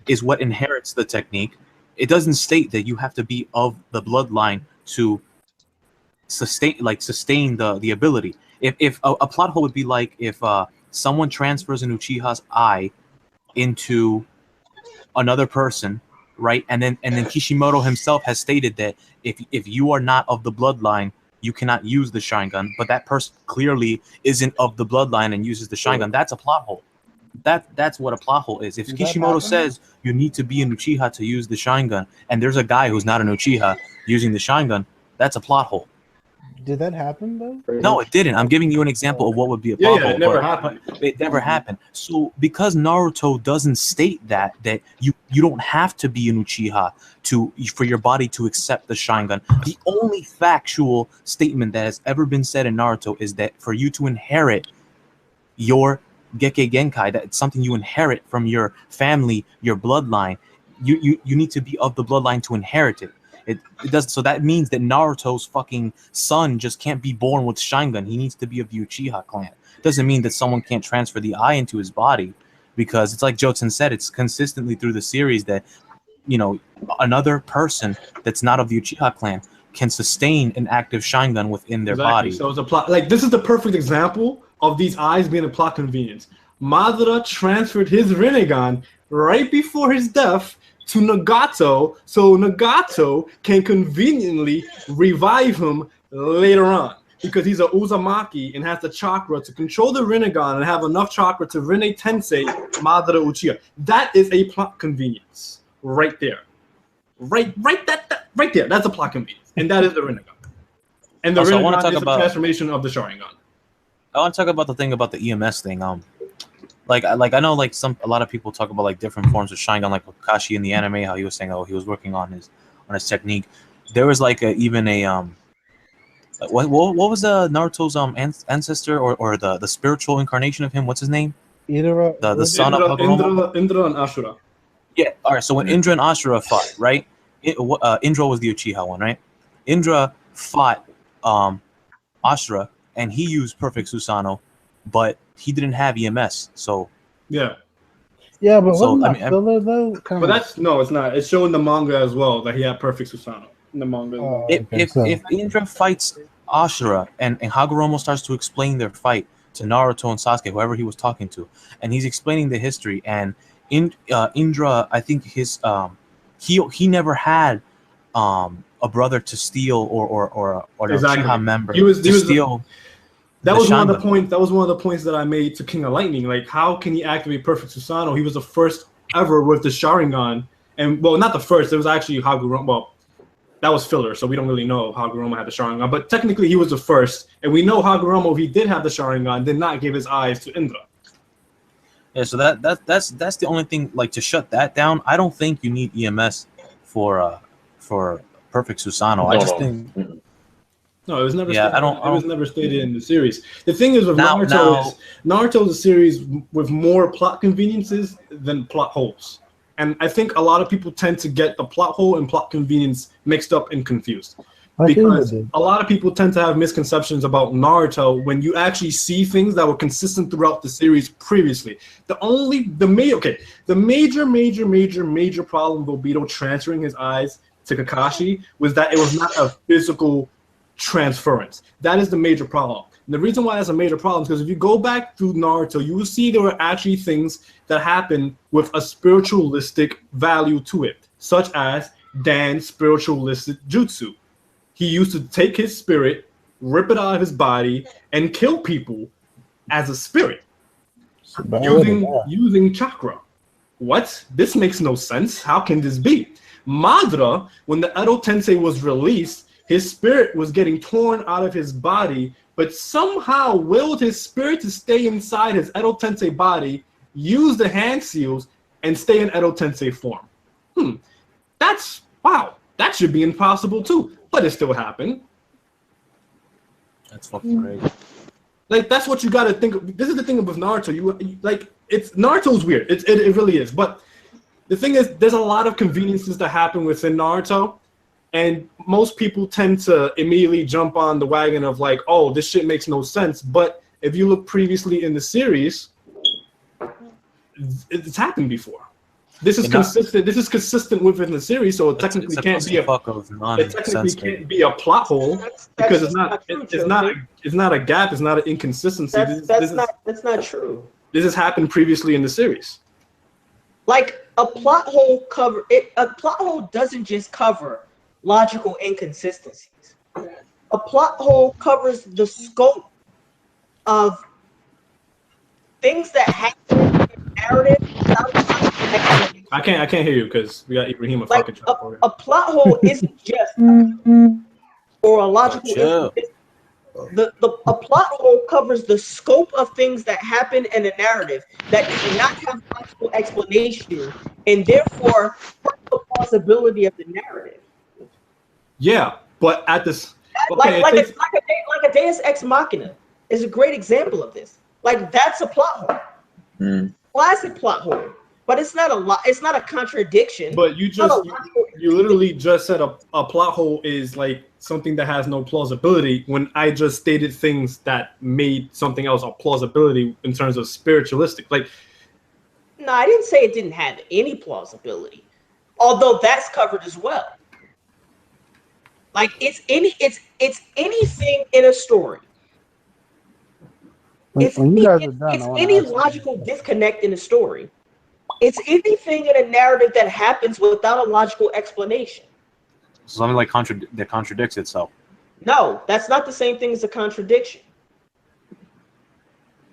is what inherits the technique. It doesn't state that you have to be of the bloodline to sustain the ability. If a plot hole would be like if someone transfers an Uchiha's eye into another person, right? And then Kishimoto himself has stated that if you are not of the bloodline, you cannot use the Sharingan, but that person clearly isn't of the bloodline and uses the Sharingan. That's a plot hole. That's what a plot hole is. If Kishimoto says you need to be an Uchiha to use the Sharingan, and there's a guy who's not an Uchiha using the Sharingan, that's a plot hole. Did that happen though? No, it didn't. I'm giving you an example of what would be a plot hole. It never happened. It never happened. So because Naruto doesn't state that you don't have to be an Uchiha for your body to accept the Sharingan. The only factual statement that has ever been said in Naruto is that for you to inherit your Gekkei Genkai, that's something you inherit from your family, your bloodline. You need to be of the bloodline to inherit it. It does. So that means that Naruto's fucking son just can't be born with Sharingan. He needs to be of the Uchiha clan. Doesn't mean that someone can't transfer the eye into his body, because it's like Jouten said, it's consistently through the series that, another person that's not of the Uchiha clan can sustain an active Sharingan within their body. So it's a plot. Like this is the perfect example of these eyes being a plot convenience. Madara transferred his Rinnegan right before his death to Nagato, so Nagato can conveniently revive him later on, because he's a Uzumaki and has the chakra to control the Rinnegan and have enough chakra to Rinne Tensei Madara Uchiha. That is a plot convenience right there. Right there. That's a plot convenience, and that is the Rinnegan. And the Also, Rinnegan is the transformation of the Sharingan. I want to talk about the thing about the EMS thing. Like I know a lot of people talk about like different forms of Sharingan, like Kakashi in the anime, how he was saying, he was working on his technique. There was what was Naruto's ancestor or the spiritual incarnation of him? What's his name? Indra, the son of Hagoromo? Indra and Ashura. Yeah. All right. So when Indra and Ashura fought, right? Indra was the Uchiha one, right? Indra fought Ashura, and he used perfect Susanoo, but he didn't have EMS. So Yeah. Yeah, but So, wasn't I that mean, filler though? Kind But of. that's no, it's not. It's showing the manga as well that he had perfect Susanoo in the manga as well. if Indra fights Ashura and Hagoromo starts to explain their fight to Naruto and Sasuke, whoever he was talking to, and he's explaining the history, and Indra, I think his he never had a brother to steal or an Exactly. Uchiha member He was steal. That the was one of the Sharingan. points. That was one of the points that I made to King of Lightning. Like, how can he activate perfect Susanoo? He was the first ever with the Sharingan, and well, not the first. It was actually Hagoromo. Well, that was filler, so we don't really know if Hagoromo had the Sharingan. But technically, he was the first, and we know Hagoromo, if he did have the Sharingan, did not give his eyes to Indra. Yeah, so that's the only thing. Like, to shut that down, I don't think you need EMS for perfect Susanoo. I just think. No, it was never. Yeah, stated, it was never stated in the series. The thing is with Now- Naruto is a series with more plot conveniences than plot holes, and I think a lot of people tend to get the plot hole and plot convenience mixed up and confused. Because a lot of people tend to have misconceptions about Naruto when you actually see things that were consistent throughout the series previously. The major problem with Obito transferring his eyes to Kakashi was that it was not a physical transference. That is the major problem. And the reason why that's a major problem is because if you go back through Naruto, you will see there were actually things that happened with a spiritualistic value to it, such as Dan's spiritualistic jutsu. He used to take his spirit, rip it out of his body, and kill people as a spirit using chakra. What? This makes no sense. How can this be? Madara, when the Edo Tensei was released, his spirit was getting torn out of his body, but somehow willed his spirit to stay inside his Edo Tensei body, use the hand seals, and stay in Edo Tensei form. That's wow. That should be impossible too, but it still happened. That's fucking great. Like, that's what you got to think of. This is the thing with Naruto. You like, it's Naruto's weird. It really is. But the thing is, there's a lot of conveniences that happen within Naruto, and most people tend to immediately jump on the wagon of like, oh, this shit makes no sense. But if you look previously in the series, it's happened before. This is consistent. This is consistent within the series, so it technically can't be a plot hole because it's not a gap. It's not an inconsistency. That's not true. This has happened previously in the series. Like, a plot hole a plot hole doesn't just cover logical inconsistencies. A plot hole covers the scope of things that happen in the narrative without explanation. I can't hear you because we got Ibrahim fucking trouble. A plot hole isn't just or a logical a plot hole covers the scope of things that happen in a narrative that do not have logical explanation and therefore hurt the plausibility of the narrative. Yeah, but at this like a Deus Ex Machina is a great example of this. Like, that's a plot hole. Classic plot hole. But it's not a contradiction. But you literally just said a plot hole is like something that has no plausibility, when I just stated things that made something else a plausibility in terms of spiritualistic. Like, no, I didn't say it didn't have any plausibility, although that's covered as well. Like, it's anything in a story. It's any logical disconnect in a story. It's anything in a narrative that happens without a logical explanation. Something like that contradicts itself. No, that's not the same thing as a contradiction.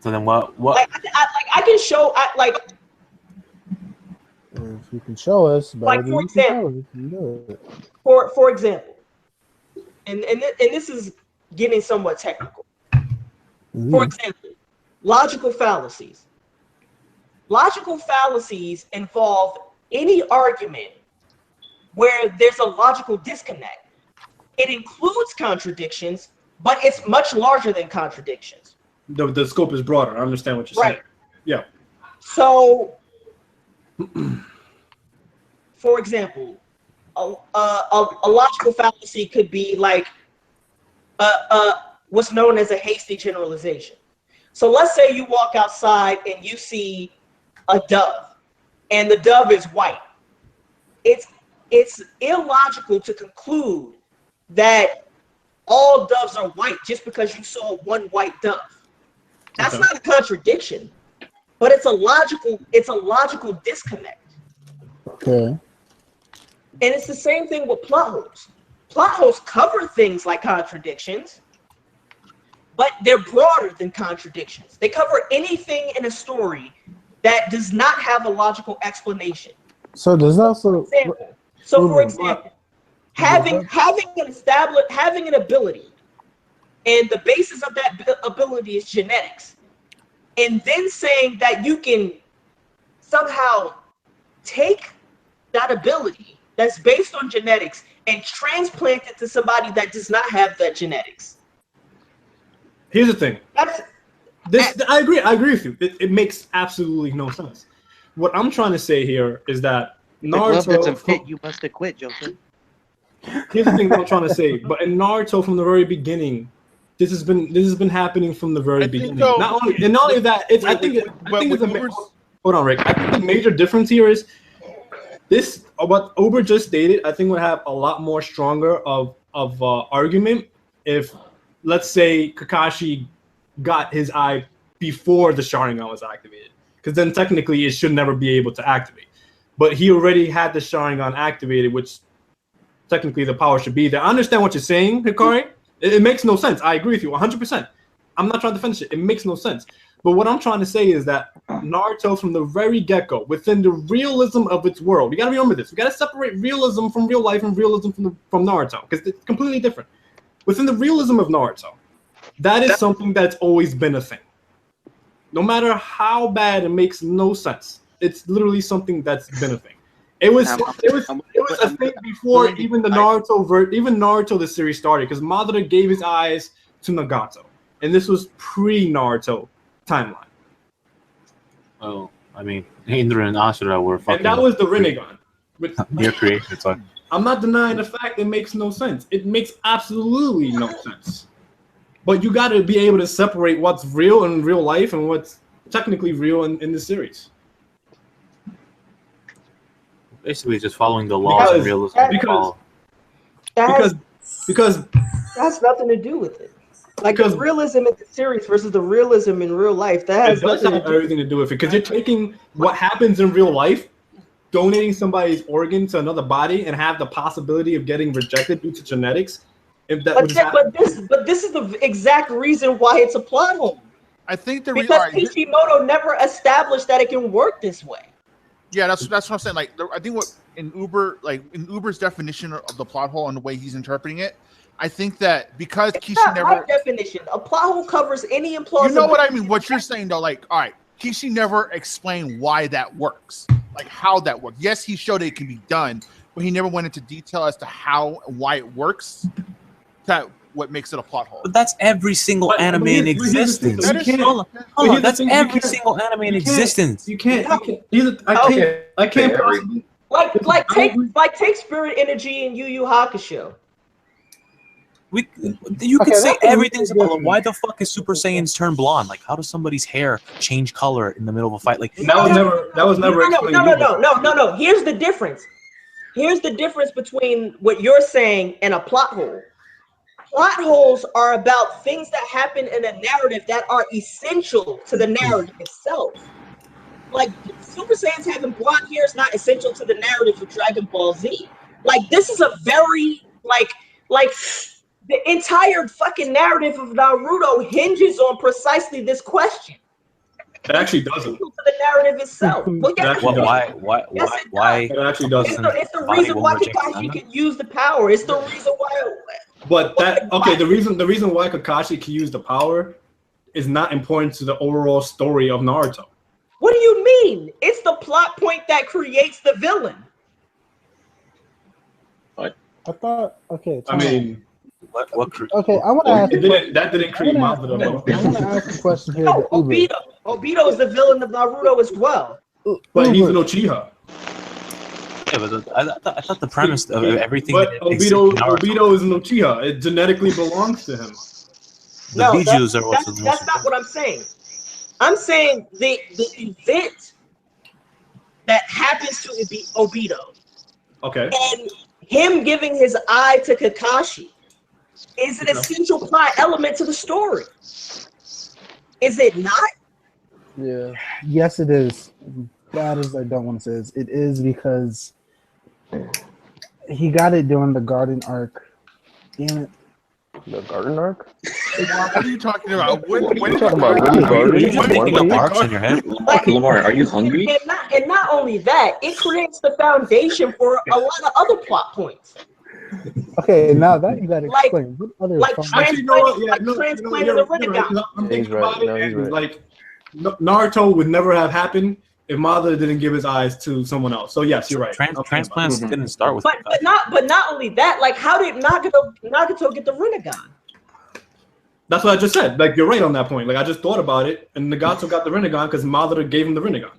So then what? I can show. If you can show us, like, for example, for example, and this is getting somewhat technical. For example, logical fallacies. Logical fallacies involve any argument where there's a logical disconnect. It includes contradictions, but it's much larger than contradictions. The scope is broader. I understand what you're saying. Yeah. So, for example, a logical fallacy could be like what's known as a hasty generalization. So let's say you walk outside and you see a dove, and the dove is white. It's illogical to conclude that all doves are white just because you saw one white dove. That's not a contradiction, but it's a logical disconnect. Okay. And it's the same thing with plot holes. Plot holes cover things like contradictions, but they're broader than contradictions. They cover anything in a story that does not have a logical explanation. So there's also for example, having an ability, and the basis of that ability is genetics, and then saying that you can somehow take that ability that's based on genetics and transplant it to somebody that does not have that genetics. Here's the thing. I agree with you. It makes absolutely no sense. What I'm trying to say here is that Naruto doesn't Naruto. fit. You must have quit, Jouten. Here's the thing that I'm trying to say. But in Naruto, from the very beginning, this has been happening from the very beginning. So, not only that, it's hold on, Rick. I think the major difference here is this. What Uber just stated, I think would have a lot more stronger of argument if, let's say, Kakashi got his eye before the Sharingan was activated, because then technically it should never be able to activate. But he already had the Sharingan activated, which technically the power should be there. I understand what you're saying, Hikari. It makes no sense. I agree with you 100%. I'm not trying to finish it. It makes no sense. But what I'm trying to say is that Naruto, from the very get-go, within the realism of its world, you got to remember this. We got to separate realism from real life and realism from Naruto, because it's completely different. Within the realism of Naruto, that is something that's always been a thing. No matter how bad, it makes no sense. It's literally something that's been a thing. It was a thing before even the Naruto the series started, because Madara gave his eyes to Nagato, and this was pre-Naruto timeline. Oh, I mean, Indra and Ashura were fucking. And that was the Rinnegan. Their creation. So I'm not denying the fact it makes no sense. It makes absolutely no sense. But you got to be able to separate what's real in real life and what's technically real in the series. Basically, just following the laws of realism. Because that has nothing to do with it. Like the realism in the series versus the realism in real life, that has everything to do with it. Because you're taking what happens in real life, donating somebody's organ to another body, and have the possibility of getting rejected due to genetics. But this is the exact reason why it's a plot hole. I think because Kishimoto never established that it can work this way. Yeah, that's what I'm saying. Like, I think what in Uber's definition of the plot hole and the way he's interpreting it, I think that because it's not my definition. A plot hole covers any implausible. You know what I mean? What you're saying though, like, all right, Kishi never explained why that works, like how that works. Yes, he showed it can be done, but he never went into detail as to how and why it works. That what makes it a plot hole. But that's every single anime in existence. Hold on, that's every single anime in existence. You can't. I can't possibly. Take Spirit Energy and Yu Yu Hakusho. You could say everything's about why the fuck is Super Saiyans turn blonde? Like, how does somebody's hair change color in the middle of a fight? Like that was never explained. No. Here's the difference. Here's the difference between what you're saying and a plot hole. Plot holes are about things that happen in a narrative that are essential to the narrative itself. Like Super Saiyans having blonde hair is not essential to the narrative of Dragon Ball Z. Like this is a very like the entire fucking narrative of Naruto hinges on precisely this question. It actually doesn't. To the narrative itself. Why? It actually doesn't. It's the reason why Kakashi can use the power. It's the reason why. But the reason why Kakashi can use the power is not important to the overall story of Naruto. What do you mean? It's the plot point that creates the villain. I thought. Okay. I mean, okay, I want to ask. That didn't create Madara. I want to ask a question here. No, Obito is the villain of Naruto as well. But he's an Uchiha. Yeah, but I thought the premise of everything. But that exists in Naruto- Obito is an Uchiha. It genetically belongs to him. The Bijus are also the most that's not what I'm saying. I'm saying the event that happens to be Obito. Okay. And him giving his eye to Kakashi is an essential plot element to the story. Is it not? Yeah. Yes, it is. Bad as I don't want to say this, it is because he got it during the Garden arc. Damn it. The garden arc? What are you talking about? When What are did you talking about? Garden When the arc- garden? Are you just when did making the up arcs Garden- in your head? Lamar, are you hungry? And not only that, it creates the foundation for a lot of other plot points. Okay, now that you got to Like- explain. What other like fun- Actually, you know what? Yeah, no, transplanting you're the right, Rinnegan. 'cause I'm Yeah, thinking he's right. about it, No, he's and right. like Naruto would never have happened if Madara didn't give his eyes to someone else. So yes, you're right. Transplants didn't start with. But not only that, like how did Nagato get the Rinnegan? That's what I just said. Like you're right on that point. Like I just thought about it, and Nagato got the Rinnegan because Madara gave him the Rinnegan.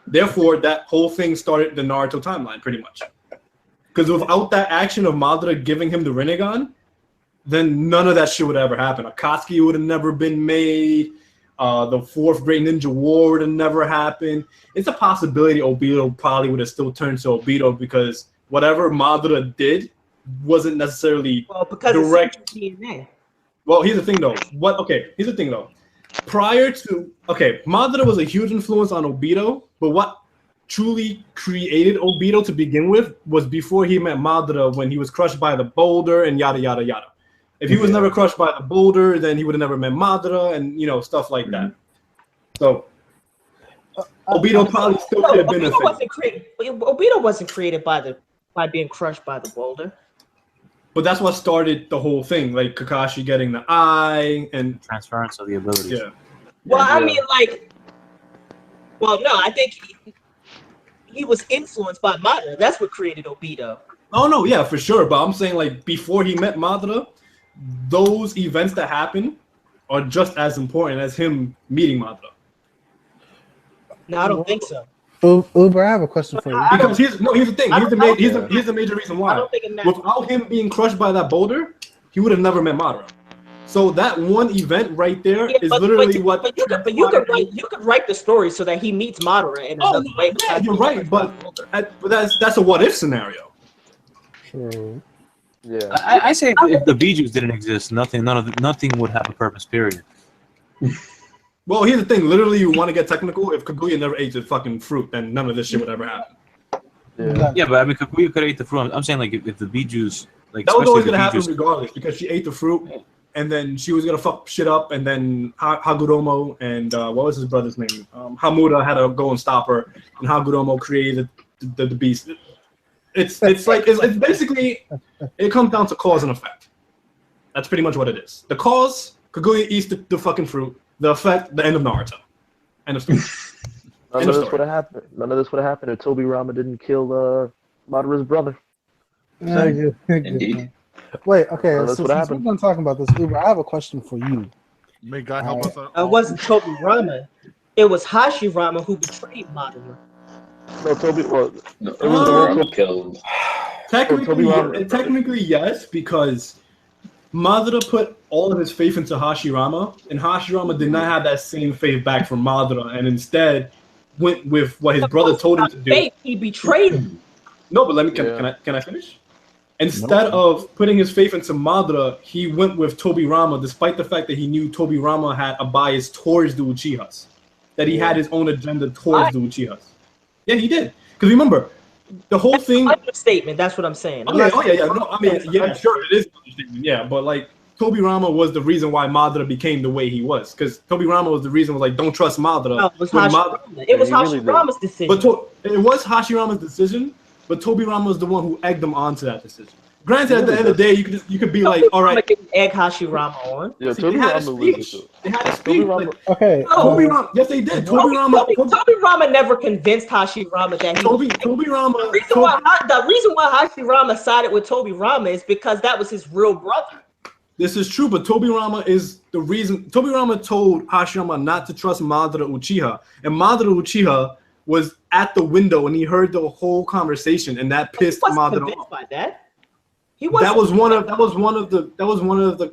Therefore, that whole thing started the Naruto timeline, pretty much. Because without that action of Madara giving him the Rinnegan, then none of that shit would ever happen. Akatsuki would have never been made. The fourth Great Ninja War would have never happened. It's a possibility Obito probably would have still turned to Obito because whatever Madara did wasn't necessarily because direct. it's DNA. Well, here's the thing though. Here's the thing though. Prior to Madara was a huge influence on Obito, but what truly created Obito to begin with was before he met Madara when he was crushed by the boulder and yada yada yada. If he was never crushed by the boulder, then he would have never met Madara and stuff like that. So Obito probably still could have been Obito wasn't created by being crushed by the boulder. But that's what started the whole thing, like Kakashi getting the eye and transference of the abilities. Yeah. Well, I mean, no, I think he was influenced by Madara. That's what created Obito. Oh no, yeah, for sure. But I'm saying like before he met Madara, those events that happen are just as important as him meeting Madara. No, I don't think so. Uber, I have a question for you. Because here's the thing. Here's the major reason why. Without him being crushed by that boulder, he would have never met Madara. So that one event right there is literally what. But you could write the story so that he meets Madara in another way. Yeah, you're right, but that's a what if scenario. True. Yeah. I say if the Bijus didn't exist, nothing would have a purpose. Period. Well, here's the thing. Literally, you want to get technical. If Kaguya never ate the fucking fruit, then none of this shit would ever happen. Yeah, but I mean, Kaguya could have ate the fruit. I'm saying like if the Bijus, like that was always gonna happen regardless because she ate the fruit, and then she was gonna fuck shit up, and then Hagoromo and what was his brother's name? Hamura had to go and stop her, and Hagoromo created the beast. It's basically it comes down to cause and effect. That's pretty much what it is. The cause, Kaguya eats the fucking fruit. The effect, the end of Naruto. End of story. None of this would have happened. None of this would have happened if Toby Rama didn't kill Madara's brother. Indeed. Wait, okay. That's So what since happened. we've been talking about this, Uber, I have a question for you. May God help us. It wasn't Toby Rama. It was Hashirama who betrayed Madara. No, Toby. Well, No, it was the one who killed. Technically, yes, because Madara put all of his faith into Hashirama, and Hashirama did not have that same faith back from Madara, and instead went with what his brother told him to do. Faith, he betrayed him. No, but can I finish? Instead of putting his faith into Madara, he went with Tobirama, despite the fact that he knew Tobirama had a bias towards the Uchihas, that he had his own agenda towards the Uchihas. Yeah, he did. Because remember, the whole thing. Understatement. That's what I'm saying. No, I mean, yeah, sure, it is an understatement. Yeah, but like Tobirama was the reason why Madara became the way he was. Because Tobirama was the reason like don't trust Madara. No, it was Hashirama's decision. But it was Hashirama's decision. But Tobirama was the one who egged him onto that decision. Granted, at the end of the day, you could be like, all right. Egg Hashirama on. Yeah, They had a speech. They had a speech. Okay. Tobirama. Yes, they did. Tobirama never convinced Hashirama that he. Tobirama. The reason why Hashirama sided with Tobirama is because that was his real brother. This is true, but Tobirama is the reason. Tobirama told Hashirama not to trust Madara Uchiha, and Madara Uchiha was at the window and he heard the whole conversation, and that pissed He wasn't Madara convinced off. by that. He That wasn't. was one of the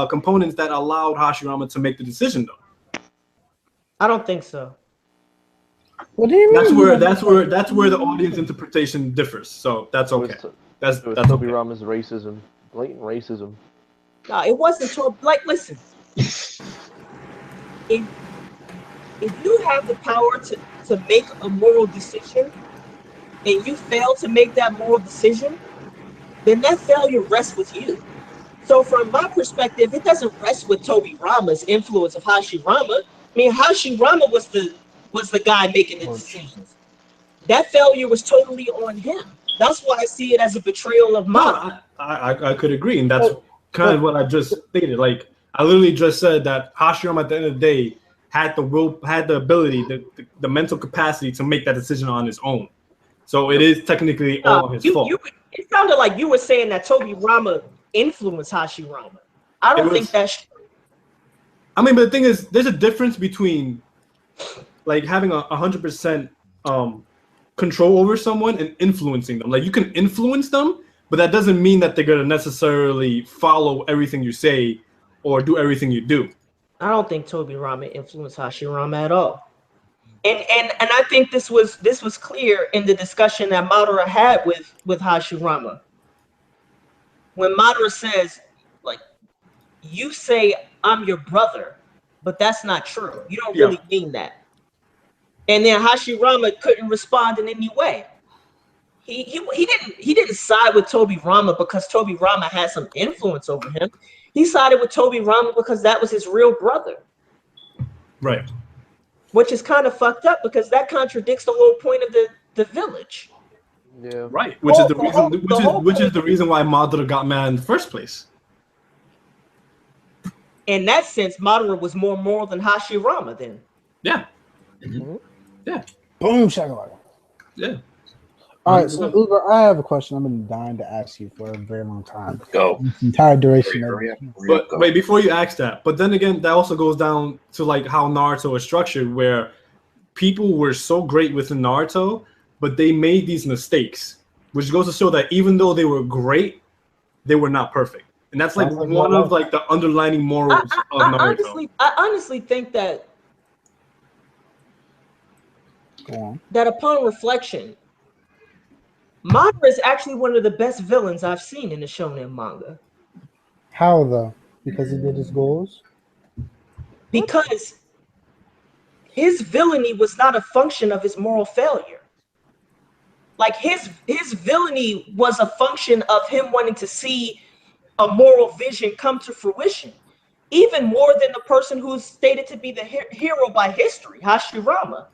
components that allowed Hashirama to make the decision, though. I don't think so. What do you mean? That's where the audience interpretation differs. So that's okay. That's Toby okay. Rama's racism, blatant racism. No, it wasn't. Like, listen, if you have the power to make a moral decision and you fail to make that moral decision, then that failure rests with you. So from my perspective, it doesn't rest with Toby Rama's influence of Hashirama. I mean, Hashirama was the guy making the decisions. That failure was totally on him. That's why I see it as a betrayal of Madara. No, I could agree, and that's kind of what I just stated. Like, I literally just said that Hashirama at the end of the day had the will, had the ability, the mental capacity to make that decision on his own. So it is technically all his fault. It sounded like you were saying that Toby Rama influenced Hashirama. I don't think that's true. I mean, but the thing is, there's a difference between like having 100% control over someone and influencing them. Like, you can influence them, but that doesn't mean that they're gonna necessarily follow everything you say or do everything you do. I don't think Toby Rama influenced Hashirama at all. And I think this was clear in the discussion that Madara had with Hashirama. When Madara says, like, you say I'm your brother, but that's not true. You don't really mean that. And then Hashirama couldn't respond in any way. He didn't side with Toby Rama because Toby Rama had some influence over him. He sided with Toby Rama because that was his real brother. Right. Which is kind of fucked up because that contradicts the whole point of the village. Yeah. Right. Which is the reason why Madara got mad in the first place. In that sense, Madara was more moral than Hashirama then. Yeah. Mm-hmm. Yeah. Boom shakalaka. Yeah. All right, so Uber, I have a question I've been dying to ask you for a very long time. Go. This entire duration of But wait, before you ask that, but then again, that also goes down to like how Naruto is structured, where people were so great within Naruto, but they made these mistakes, which goes to show that even though they were great, they were not perfect. And that's like one of like the underlining morals of Naruto. I honestly think that upon reflection, Madara is actually one of the best villains I've seen in the shonen manga. How though? Because he did his goals? Because his villainy was not a function of his moral failure. Like his villainy was a function of him wanting to see a moral vision come to fruition, even more than the person who's stated to be the hero by history, Hashirama.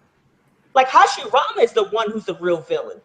Like, Hashirama is the one who's the real villain.